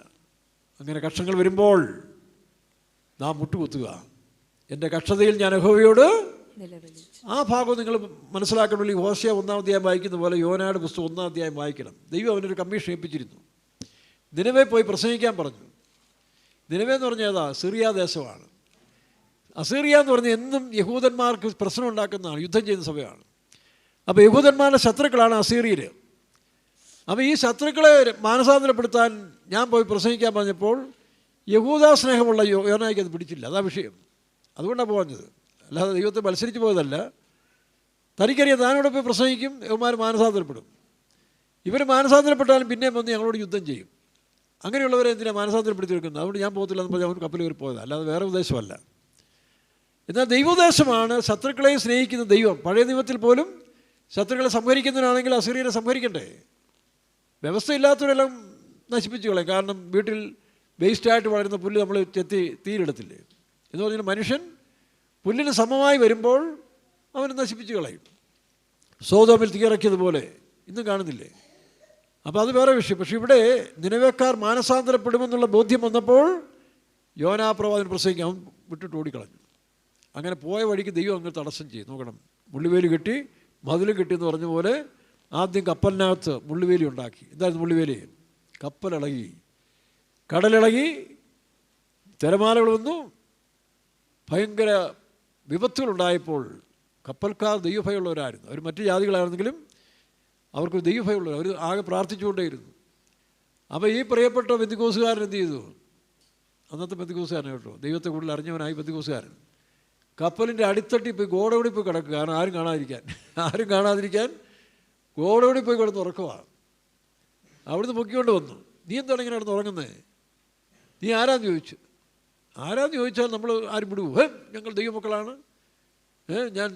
[SPEAKER 1] അങ്ങനെ കഷ്ടങ്ങൾ വരുമ്പോൾ നാം മുട്ടുകുത്തുക. എൻ്റെ കഷ്ടതയിൽ ഞാൻ യഹോവയോട്
[SPEAKER 3] നിലവിളിച്ചു.
[SPEAKER 1] ആ ഭാഗം നിങ്ങൾ മനസ്സിലാക്കണമെങ്കിൽ ഹോശേയ 1-ാം അധ്യായം വായിക്കുന്ന പോലെ യോനയുടെ പുസ്തകം 1-ാം അധ്യായം വായിക്കണം. ദൈവം അവനൊരു കമ്മീഷൻ ഏൽപ്പിച്ചിരുന്നു. നിനവേ പോയി പ്രസംഗിക്കാൻ പറഞ്ഞു. നിനവേ എന്ന് പറഞ്ഞാൽ ഏതാ? സിറിയ ദേശമാണ്. അസീറിയ എന്ന് പറഞ്ഞാൽ എന്നും യഹൂദന്മാർക്ക് പ്രശ്നം ഉണ്ടാക്കുന്നതാണ്, യുദ്ധം ചെയ്യുന്ന സഭയാണ്. അപ്പോൾ യഹൂദന്മാരുടെ ശത്രുക്കളാണ് അസീറിയർ. അപ്പോൾ ഈ ശത്രുക്കളെ മാനസാന്തരപ്പെടുത്താൻ ഞാൻ പോയി പ്രസംഗിക്കാൻ പറഞ്ഞപ്പോൾ യഹൂദ സ്നേഹമുള്ള യോനായ്ക്ക് അത് പിടിച്ചില്ല. അതാ വിഷയം. അതുകൊണ്ടാണ് പോകുന്നത്, അല്ലാതെ ദൈവത്തെ മത്സരിച്ച് പോയതല്ല. തനിക്കറിയാം താനോടെ പോയി പ്രസംഗിക്കും, യവന്മാർ മാനസാന്തരപ്പെടും. ഇവർ മാനസാന്തരപ്പെട്ടാലും പിന്നെയും വന്ന് ഞങ്ങളോട് യുദ്ധം ചെയ്യും. അങ്ങനെയുള്ളവരെ എന്തിനാണ് മാനസാന്തരപ്പെടുത്തി വെക്കുന്നത്? അതുകൊണ്ട് ഞാൻ പോകത്തില്ല എന്ന് പറഞ്ഞാൽ അവൻ കപ്പൽ കയറി പോയതാണ്, അല്ലാതെ വേറെ ഉദ്ദേശമല്ല. എന്നാൽ ദൈവോദ്ദേശമാണ് ശത്രുക്കളെ സ്നേഹിക്കുന്ന ദൈവം. പഴയ നിയമത്തിൽ പോലും ശത്രുക്കളെ സംഹരിക്കുന്നതിനാണെങ്കിൽ അസീറിയരെ സംഹരിക്കണ്ടേ? വ്യവസ്ഥയില്ലാത്തവരെല്ലാം നശിപ്പിച്ചു കളയും. കാരണം വീട്ടിൽ വേസ്റ്റായിട്ട് വളരുന്ന പുല്ല് നമ്മൾ ചെത്തി തീയിലെടുത്തില്ലേ എന്ന് പറഞ്ഞാൽ മനുഷ്യൻ പുല്ലിന് സമമായി വരുമ്പോൾ അവനെ നശിപ്പിച്ച് കളയും. സോദോമിൽ തീയിറക്കിയതുപോലെ ഇന്നും കാണുന്നില്ലേ? അപ്പോൾ അത് വേറെ വിഷയം. പക്ഷേ ഇവിടെ നിനവേക്കാർ മാനസാന്തരപ്പെടുമെന്നുള്ള ബോധ്യം വന്നപ്പോൾ യോനാ പ്രവാചകൻ പ്രസംഗിക്കാൻ അവൻ വിട്ടിട്ട് ഓടിക്കളഞ്ഞു. അങ്ങനെ പോയ വഴിക്ക് ദൈവം അങ്ങ് തടസ്സം ചെയ്യും. നോക്കണം, മുള്ളുവേലി കെട്ടി മതിൽ കെട്ടിയെന്ന് പറഞ്ഞ പോലെ ആദ്യം കപ്പലിനകത്ത് മുള്ളുവേലി ഉണ്ടാക്കി. എന്തായിരുന്നു മുള്ളുവേലി? കപ്പലിളകി, കടലിളകി, തിരമാലകൾ വന്നു, ഭയങ്കര വിപത്തുകളുണ്ടായപ്പോൾ കപ്പൽക്കാർ ദൈവഭയമുള്ളവരായിരുന്നു. അവർ മറ്റു ജാതികളായിരുന്നെങ്കിലും അവർക്ക് ദൈവഭയമുള്ളവർ, അവർ ആകെ പ്രാർത്ഥിച്ചുകൊണ്ടേയിരുന്നു. അപ്പോൾ ഈ പ്രിയപ്പെട്ട പെന്തിക്കോസുകാരൻ എന്ത് ചെയ്തു? അന്നത്തെ പെന്തിക്കോസുകാരൻ കേട്ടോ, ദൈവത്തെ കൂടുതൽ അറിഞ്ഞവനായി പെന്തിക്കോസുകാരൻ കപ്പലിൻ്റെ അടിത്തട്ടി പോയി ഗോഡൗണിൽ പോയി കിടക്കുക. കാരണം ആരും കാണാതിരിക്കാൻ ഗോഡൗണിൽ പോയി കിടന്ന് ഉറക്കമാണ്. അവിടുന്ന് പൊക്കിക്കൊണ്ട് വന്നു. നീ എന്താണ് ഇങ്ങനെ കിടന്ന് ഉറങ്ങുന്നത്? നീ ആരാന്ന് ചോദിച്ചാൽ നമ്മൾ ആരും വിടുവോ? ഞങ്ങൾ ദൈവമക്കളാണ്, ഞാൻ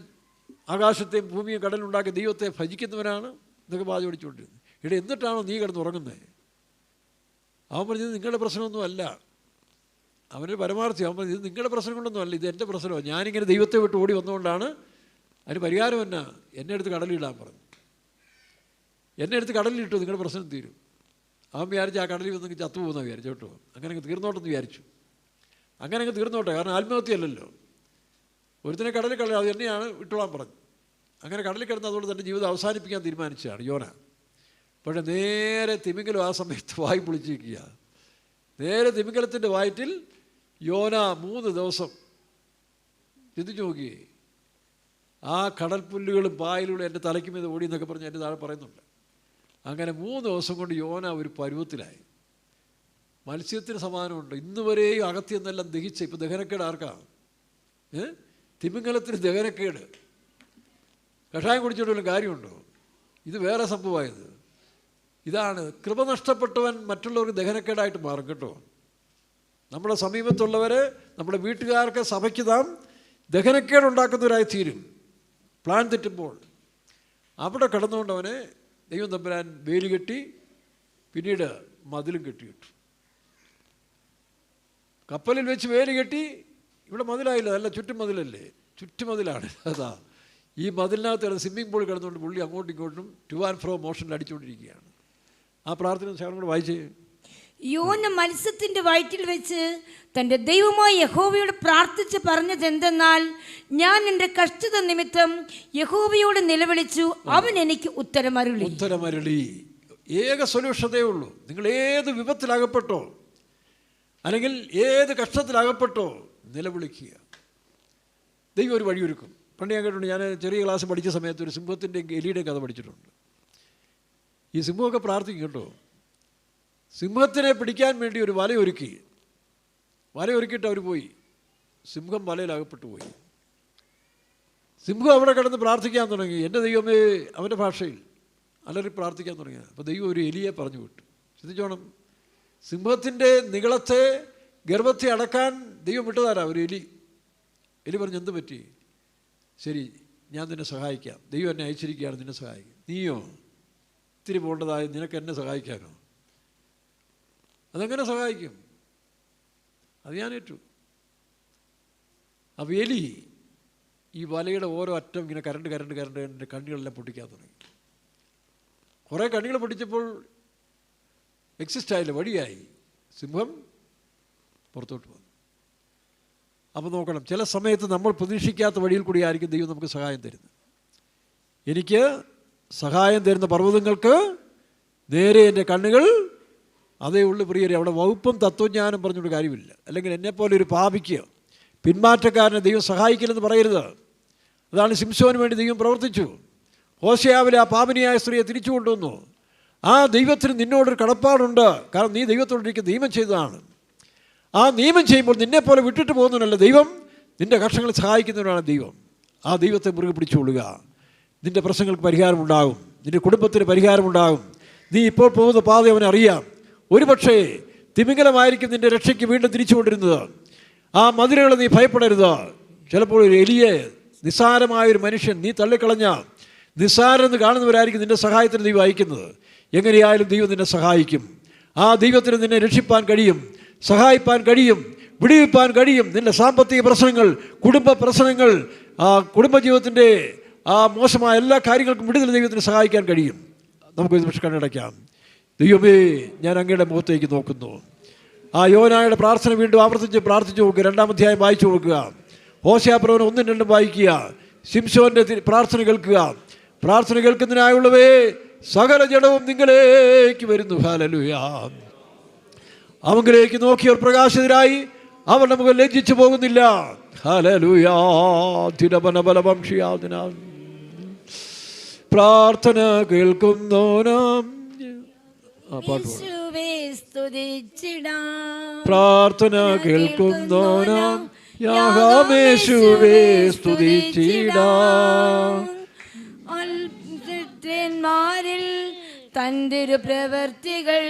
[SPEAKER 1] ആകാശത്തെയും ഭൂമിയും കടലുണ്ടാക്കിയ ദൈവത്തെ ഭജിക്കുന്നവനാണ് എന്നൊക്കെ ബാധ ഓടിച്ചുകൊണ്ടിരുന്നു. ഇവിടെ എന്നിട്ടാണോ നീ കിടന്ന് ഉറങ്ങുന്നത്? അവൻ പറഞ്ഞത് നിങ്ങളുടെ പ്രശ്നമൊന്നും അല്ല. അവൻ്റെ പരമാർത്ഥി. അവൻ പറഞ്ഞത് ഇത് നിങ്ങളുടെ പ്രശ്നം കൊണ്ടൊന്നും അല്ല, ഇത് എൻ്റെ പ്രശ്നമാണ്. ഞാനിങ്ങനെ ദൈവത്തെ വിട്ട് ഓടി വന്നുകൊണ്ടാണ്. അതിന് പരിഹാരം എന്നാ? എന്നെ എടുത്ത് കടലിലിടാൻ പറഞ്ഞു. എന്നെ എടുത്ത് കടലിലിട്ടു, നിങ്ങളുടെ പ്രശ്നം തീരും. അവൻ വിചാരിച്ച് ആ കടലിൽ വന്നെങ്കിൽ ചത്തുപോകുന്ന വിചാരിച്ചു കേട്ടോ. അങ്ങനെ അങ്ങ് തീർന്നോട്ടെന്ന് വിചാരിച്ചു. അങ്ങനെ അങ്ങ് തീർന്നോട്ടെ, കാരണം ആത്മഹത്യയല്ലല്ലോ. ഒരുത്തിനെ കടലിൽ കളയാം, അത് തന്നെയാണ് വിട്ടോളാൻ പറഞ്ഞു. അങ്ങനെ കടലിൽ കിടന്ന് അതുകൊണ്ട് തൻ്റെ ജീവിതം അവസാനിപ്പിക്കാൻ തീരുമാനിച്ചതാണ് യോന. പക്ഷേ നേരെ തിമിംഗലം ആ സമയത്ത് വായി പൊളിച്ചിരിക്കുക. നേരെ തിമിംഗലത്തിൻ്റെ വയറ്റിൽ യോന 3 ദിവസം ചിന്തിച്ചു നോക്കിയേ. ആ കടൽപ്പുല്ലുകളും പായലുകളും എൻ്റെ തലയ്ക്ക് മീത് ഓടി എന്നൊക്കെ പറഞ്ഞ് എൻ്റെ താഴെ പറയുന്നുണ്ട്. അങ്ങനെ 3 ദിവസം കൊണ്ട് യോന ഒരു പരുവത്തിലായി. മത്സ്യത്തിന് സമാനമുണ്ട്. ഇന്ന് വരെയും അകത്തിയെന്നെല്ലാം ദഹിച്ച. ഇപ്പോൾ ദഹനക്കേട് ആർക്കാണ്? തിമിംഗലത്തിന് ദഹനക്കേട്. കഷായം കുടിച്ചുകൊണ്ടുള്ള കാര്യമുണ്ടോ? ഇത് വേറെ സംഭവമായത്. ഇതാണ് കൃപ നഷ്ടപ്പെട്ടവൻ മറ്റുള്ളവർക്ക് ദഹനക്കേടായിട്ട് മാറും കേട്ടോ. നമ്മുടെ സമീപത്തുള്ളവർ, നമ്മുടെ വീട്ടുകാർക്ക്, സഭയ്ക്ക് നാം ദഹനക്കേടുണ്ടാക്കുന്നവരായി തീരും പ്ലാൻ തെറ്റുമ്പോൾ. അവിടെ കിടന്നുകൊണ്ടവനെ ദൈവം തമ്പുരാൻ വേലി കെട്ടി, പിന്നീട് മതിലും കെട്ടിയിട്ടു. കപ്പലിൽ വെച്ച് വേലി കെട്ടി. ഇവിടെ മതിലായില്ല, നല്ല ചുറ്റുമതിലല്ലേ? ചുറ്റുമതിലാണ്. അതാ ഈ മതിലിനകത്ത് സ്വിമ്മിംഗ് പൂളിൽ കിടന്നുകൊണ്ട് പുള്ളി അങ്ങോട്ടും ഇങ്ങോട്ടും ടു ആൻഡ് ഫ്രോ മോഷനിൽ അടിച്ചുകൊണ്ടിരിക്കുകയാണ്. ആ പ്രാർത്ഥന ശകലം കൂടെ വായിച്ചേ.
[SPEAKER 3] യോന മത്സ്യത്തിന്റെ വയറ്റിൽ വെച്ച് തന്റെ ദൈവമായ യഹോവയോട് പ്രാർത്ഥിച്ച് പറഞ്ഞതെന്തെന്നാൽ, ഞാൻ എൻ്റെ കഷ്ടത നിമിത്തം യഹോവയോട് നിലവിളിച്ചു, അവൻ എനിക്ക് ഉത്തരമരുളി.
[SPEAKER 1] ഏക സൊല്യൂഷനേ ഉള്ളൂ. നിങ്ങൾ ഏത് വിപത്തിലകപ്പെട്ടോ അല്ലെങ്കിൽ ഏത് കഷ്ടത്തിലകപ്പെട്ടോ നിലവിളിക്കുക. ദൈവം ഒരു വഴിയൊരുക്കും. പണ്ട് ഞാൻ കേട്ടിട്ടുണ്ട്, ഞാൻ ചെറിയ ക്ലാസ് പഠിച്ച സമയത്ത് ഒരു സിംഹത്തിൻ്റെ എലിയുടെ കഥ പഠിച്ചിട്ടുണ്ട്. ഈ സിംഹമൊക്കെ പ്രാർത്ഥിക്കും കേട്ടോ. സിംഹത്തിനെ പിടിക്കാൻ വേണ്ടി ഒരു വലയൊരുക്കിയിട്ട് അവർ പോയി. സിംഹം വലയിലകപ്പെട്ടു പോയി. സിംഹം അവിടെ കിടന്ന് പ്രാർത്ഥിക്കാൻ തുടങ്ങി. എൻ്റെ ദൈവമേ, അവൻ്റെ ഭാഷയിൽ അലറി പ്രാർത്ഥിക്കാൻ തുടങ്ങി. അപ്പോൾ ദൈവം ഒരു എലിയെ പറഞ്ഞു വിട്ടു. ശ്രദ്ധിച്ചോണം, സിംഹത്തിൻ്റെ നികളത്തെ ഗർഭത്തെ അടക്കാൻ ദൈവം വിട്ടതാരാ? ഒരു എലി പറഞ്ഞു, എന്ത് പറ്റി? ശരി, ഞാൻ നിന്നെ സഹായിക്കാം, ദൈവം എന്നെ അയച്ചിരിക്കുകയാണ് നിന്നെ സഹായിക്കും. നീയോ ഇത്തിരി പോകേണ്ടതായ നിനക്ക് എന്നെ സഹായിക്കാനോ? അതെങ്ങനെ സഹായിക്കും? അത് ഞാൻ ഏറ്റു. അപ്പോൾ എലി ഈ വലയുടെ ഓരോ അറ്റം ഇങ്ങനെ കരണ്ട് എൻ്റെ കണ്ണികളെല്ലാം പൊട്ടിക്കാൻ തുടങ്ങി. കുറേ കണ്ണികൾ പൊട്ടിച്ചപ്പോൾ എക്സിസ്റ്റ് ആയില്ല, വഴിയായി. സിംഹം പുറത്തോട്ട് വന്നു. അപ്പോൾ നോക്കണം, ചില സമയത്ത് നമ്മൾ പ്രതീക്ഷിക്കാത്ത വഴിയിൽ കൂടി ആയിരിക്കും ദൈവം നമുക്ക് സഹായം തരുന്നത്. എനിക്ക് സഹായം തരുന്ന പർവ്വതങ്ങൾക്ക് നേരെ എൻ്റെ കണ്ണുകൾ അതേ ഉള്ളു പ്രിയരെ. അവിടെ വകുപ്പും തത്വജ്ഞാനം പറഞ്ഞുകൊണ്ട് കാര്യമില്ല. അല്ലെങ്കിൽ എന്നെപ്പോലെ ഒരു പാപിക്ക്, പിന്മാറ്റക്കാരനെ ദൈവം സഹായിക്കില്ലെന്ന് പറയരുത്. അതാണ് ശിംശോന് വേണ്ടി ദൈവം പ്രവർത്തിച്ചു. ഹോശയാവിലെ ആ പാപിനിയായ സ്ത്രീയെ തിരിച്ചു കൊണ്ടുവന്നു. ആ ദൈവത്തിന് നിന്നോടൊരു കടപ്പാടുണ്ട്. കാരണം നീ ദൈവത്തോടൊരിക്കൽ നിയമം ചെയ്തതാണ്. ആ നിയമം ചെയ്യുമ്പോൾ നിന്നെപ്പോലെ വിട്ടിട്ട് പോകുന്നവനല്ല ദൈവം, നിൻ്റെ കഷ്ടങ്ങളെ സഹായിക്കുന്നവനാണ് ദൈവം. ആ ദൈവത്തെ മുറുകെ പിടിച്ചുകൊള്ളുക. നിൻ്റെ പ്രശ്നങ്ങൾക്ക് പരിഹാരമുണ്ടാകും, നിൻ്റെ കുടുംബത്തിന് പരിഹാരമുണ്ടാകും. നീ ഇപ്പോൾ പോകുന്ന പാത അവനറിയാം. ഒരുപക്ഷേ തിമിംഗലമായിരിക്കും നിൻ്റെ രക്ഷയ്ക്ക് വീണ്ടും തിരിച്ചു കൊണ്ടിരുന്നത്. ആ മതിലുകളെ നീ ഭയപ്പെടരുത്. ചിലപ്പോൾ ഒരു എലിയെ, നിസ്സാരമായൊരു മനുഷ്യൻ, നീ തള്ളിക്കളഞ്ഞ നിസ്സാരെന്ന് കാണുന്നവരായിരിക്കും നിൻ്റെ സഹായത്തിന് ദൈവം അയക്കുന്നത്. എങ്ങനെയായാലും ദൈവം നിന്നെ സഹായിക്കും. ആ ദൈവത്തിന് നിന്നെ രക്ഷിപ്പാൻ കഴിയും, സഹായിപ്പാൻ കഴിയും, വിടുവിപ്പാൻ കഴിയും. നിൻ്റെ സാമ്പത്തിക പ്രശ്നങ്ങൾ, കുടുംബ പ്രശ്നങ്ങൾ, ആ കുടുംബജീവിതത്തിൻ്റെ ആ മോശമായ എല്ലാ കാര്യങ്ങൾക്കും വിടുതൽ ദൈവത്തിന് സഹായിക്കാൻ കഴിയും. നമുക്ക് ഒരു നിമിഷം കണ്ണടയ്ക്കാം. ദൈവമേ, ഞാൻ അങ്ങയുടെ മുഖത്തേക്ക് നോക്കുന്നു. ആ യോനായുടെ പ്രാർത്ഥന വീണ്ടും ആവർത്തിച്ച് പ്രാർത്ഥിച്ചു നോക്കുക. 2-ാം അധ്യായം വായിച്ചു കൊടുക്കുക. ഹോശേയ-പ്രവചനം 1-2 വായിക്കുക. ശിംശോൻ്റെ പ്രാർത്ഥന കേൾക്കുക. പ്രാർത്ഥന കേൾക്കുന്നതിനായുള്ളവേ, സകല ജഡവും നിങ്ങളിലേക്ക് വരുന്നു. ഹല്ലേലൂയ. അവങ്കിലേക്ക് നോക്കിയവർ പ്രകാശിതരായി, അവർ നമുക്ക് ലജ്ജിച്ചു പോകുന്നില്ല. ഹല്ലേലൂയ. പ്രാർത്ഥന കേൾക്കുന്നോനാം പ്രാർത്ഥന കേൾക്കുന്നോനാം യാഹോവേ സ്തുതിച്ചിടാം.
[SPEAKER 3] അത്ഭുതന്മാരിൽ തന്റെ പ്രവർത്തികൾ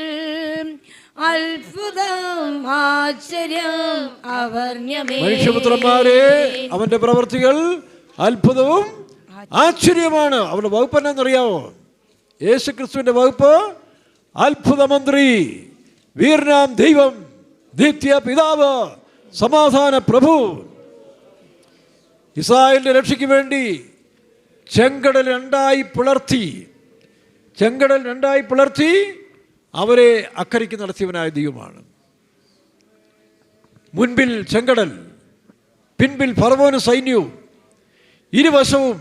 [SPEAKER 3] അത്ഭുതം ആശ്ചര്യം അവർണ്യമേ.
[SPEAKER 1] മനുഷ്യപുത്രന്മാരെ, അവന്റെ പ്രവർത്തികൾ അത്ഭുതവും ആശ്ചര്യമാണ്. അവരുടെ വകുപ്പ് എന്നാന്നറിയാമോ? യേശുക്രിസ്തുവിന്റെ വകുപ്പ് അത്ഭുതമന്ത്രി, വീരനാം ദൈവം, നിത്യ പിതാവ്, സമാധാന പ്രഭു. ഇസ്രായേലിന്റെ രക്ഷയ്ക്ക് വേണ്ടി ചെങ്കടൽ രണ്ടായി പിളർത്തി അവരെ അക്കരയ്ക്ക് നടത്തിയവനായ ദൈവമാണ്. മുൻപിൽ ചെങ്കടൽ, പിൻപിൽ ഫറവോനും സൈന്യവും, ഇരുവശവും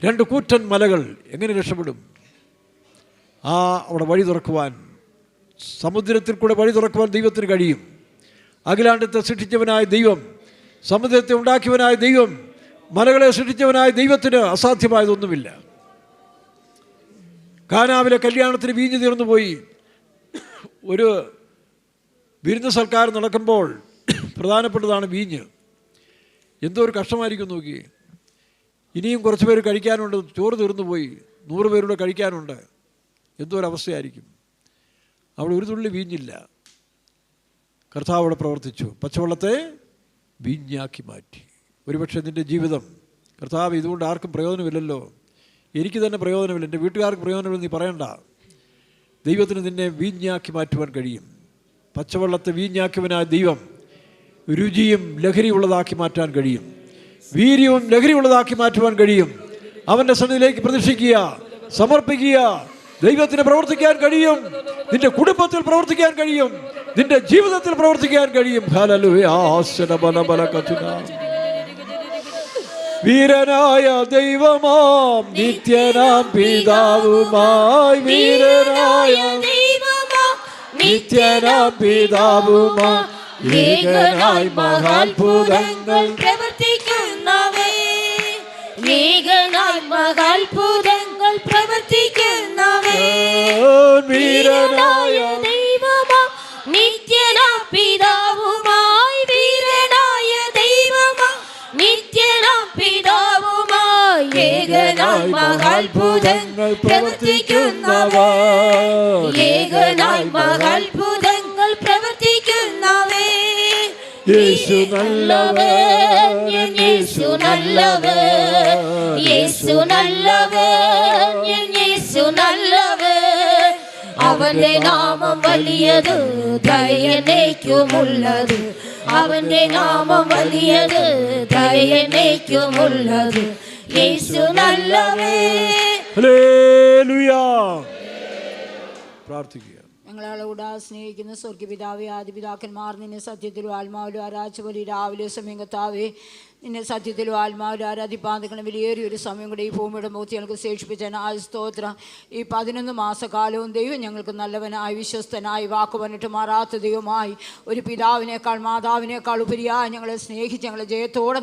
[SPEAKER 1] 2 കൂറ്റൻ മലകൾ. എങ്ങനെ രക്ഷപ്പെടും? അവിടെ വഴി തുറക്കുവാൻ, സമുദ്രത്തിൽ കൂടെ വഴി തുറക്കുവാൻ ദൈവത്തിന് കഴിയും. അഖിലാണ്ടത്തെ സൃഷ്ടിച്ചവനായ ദൈവം, സമുദ്രത്തെ ഉണ്ടാക്കിയവനായ ദൈവം, മലകളെ സൃഷ്ടിച്ചവനായ ദൈവത്തിന് അസാധ്യമായതൊന്നുമില്ല. കാനാവിലെ കല്യാണത്തിന് വീഞ്ഞു തീർന്നു പോയി. ഒരു വിരുന്ന് സൽക്കാരം നടക്കുമ്പോൾ പ്രധാനപ്പെട്ടതാണ് വീഞ്ഞ്. എന്തോ ഒരു കഷ്ടമായിരിക്കും നോക്കി. ഇനിയും കുറച്ച് പേര് കഴിക്കാനുണ്ട്, ചോറ് തീർന്നു പോയി, 100 പേരുടെ കഴിക്കാനുണ്ട്. എന്തോ ഒരവസ്ഥയായിരിക്കും. അവിടെ ഒരു തുള്ളി വീഞ്ഞില്ല. കർത്താവ് അവിടെ പ്രവർത്തിച്ചു, പച്ചവെള്ളത്തെ വീഞ്ഞാക്കി മാറ്റി. ഒരുപക്ഷെ നിൻ്റെ ജീവിതം, കർത്താവ് ഇതുകൊണ്ട് ആർക്കും പ്രയോജനമില്ലല്ലോ, എനിക്ക് തന്നെ പ്രയോജനമില്ല, എൻ്റെ വീട്ടുകാർക്ക് പ്രയോജനമില്ലെന്ന് നീ പറയണ്ട. ദൈവത്തിന് നിന്നെ വീഞ്ഞാക്കി മാറ്റുവാൻ കഴിയും. പച്ചവെള്ളത്തെ വീഞ്ഞാക്കിയവനായ ദൈവം രുചിയും ലഹരിയുള്ളതാക്കി മാറ്റാൻ കഴിയും, വീര്യവും ലഹരിയുള്ളതാക്കി മാറ്റുവാൻ കഴിയും. അവൻ്റെ സന്നിധിയിലേക്ക് പ്രതിഷ്ഠിക്കുക, സമർപ്പിക്കുക. ദൈവത്തിന് പ്രവർത്തിക്കാൻ കഴിയും, നിന്റെ കുടുംബത്തിൽ പ്രവർത്തിക്കാൻ കഴിയും, നിന്റെ ജീവിതത്തിൽ പ്രവർത്തിക്കാൻ കഴിയും. ഹല്ലേലൂയ. വീരനായ ദൈവമാം നിത്യനാം പിതാവുമായി, വീരനായ നിത്യനാം പിതാവുമായി, ഏകനായി മഹാത്ഭുതങ്ങൾ
[SPEAKER 3] പ്രവർത്തിക്കുന്നവേ, ഏകനായി മഹാത്ഭുതങ്ങൾ പ്രവർത്തിക്കുന്നവൻ,
[SPEAKER 1] വീരനായ
[SPEAKER 3] ദൈവമാ നിത്യനാം പിതാവുമായി, വീരനായ ദൈവമാ നിത്യനാം പിതാവുമായി, ഏകനായി മഹാത്ഭുതങ്ങൾ പ്രവർത്തിക്കുന്നവൻ, ഏകനായി മഹാത്ഭുതങ്ങൾ പ്രവർത്തിക്കുന്നവൻ.
[SPEAKER 1] യേശു നല്ലവൻ,
[SPEAKER 3] യേശു നല്ലവൻ, യേശു നല്ലവൻ, യേശു നല്ലവൻ. അവന്റെ നാമം വലിയത്, ദയനേക്കുമുള്ളത്, അവന്റെ നാമം വലിയത്, ദയനേക്കുമുള്ളത്. യേശു നല്ലവൻ.
[SPEAKER 1] ഹല്ലേലൂയ. പ്രാർത്ഥിക്കുക.
[SPEAKER 4] ഞങ്ങളോട് സ്നേഹിക്കുന്ന സ്വർഗപിതാവേ, ആദിപിതാക്കന്മാർ നിന്നെ സത്യത്തിലും ആത്മാവിലും ആരാധിച്ച പോലെ രാവിലെ സമയം കർത്താവേ, നിന്നെ സത്യത്തിലും ആത്മാവിലും ആരാധിപ്പാതിക്കണം വലിയൊരു സമയം കൂടെ ഈ ഭൂമിയുടെ മുഖത്ത് ഞങ്ങൾക്ക് ശേഷിപ്പിച്ച സ്തോത്രം. ഈ 11 മാസക്കാലവും ദൈവം ഞങ്ങൾക്ക് നല്ലവനായി, വിശ്വസ്തനായി, വാക്ക് പറഞ്ഞിട്ട് മാറാത്ത ദൈവമായി, ഒരു പിതാവിനേക്കാൾ മാതാവിനേക്കാൾ ഉപരിയായി ഞങ്ങളെ സ്നേഹിച്ച് ഞങ്ങളെ ജയത്തോടെ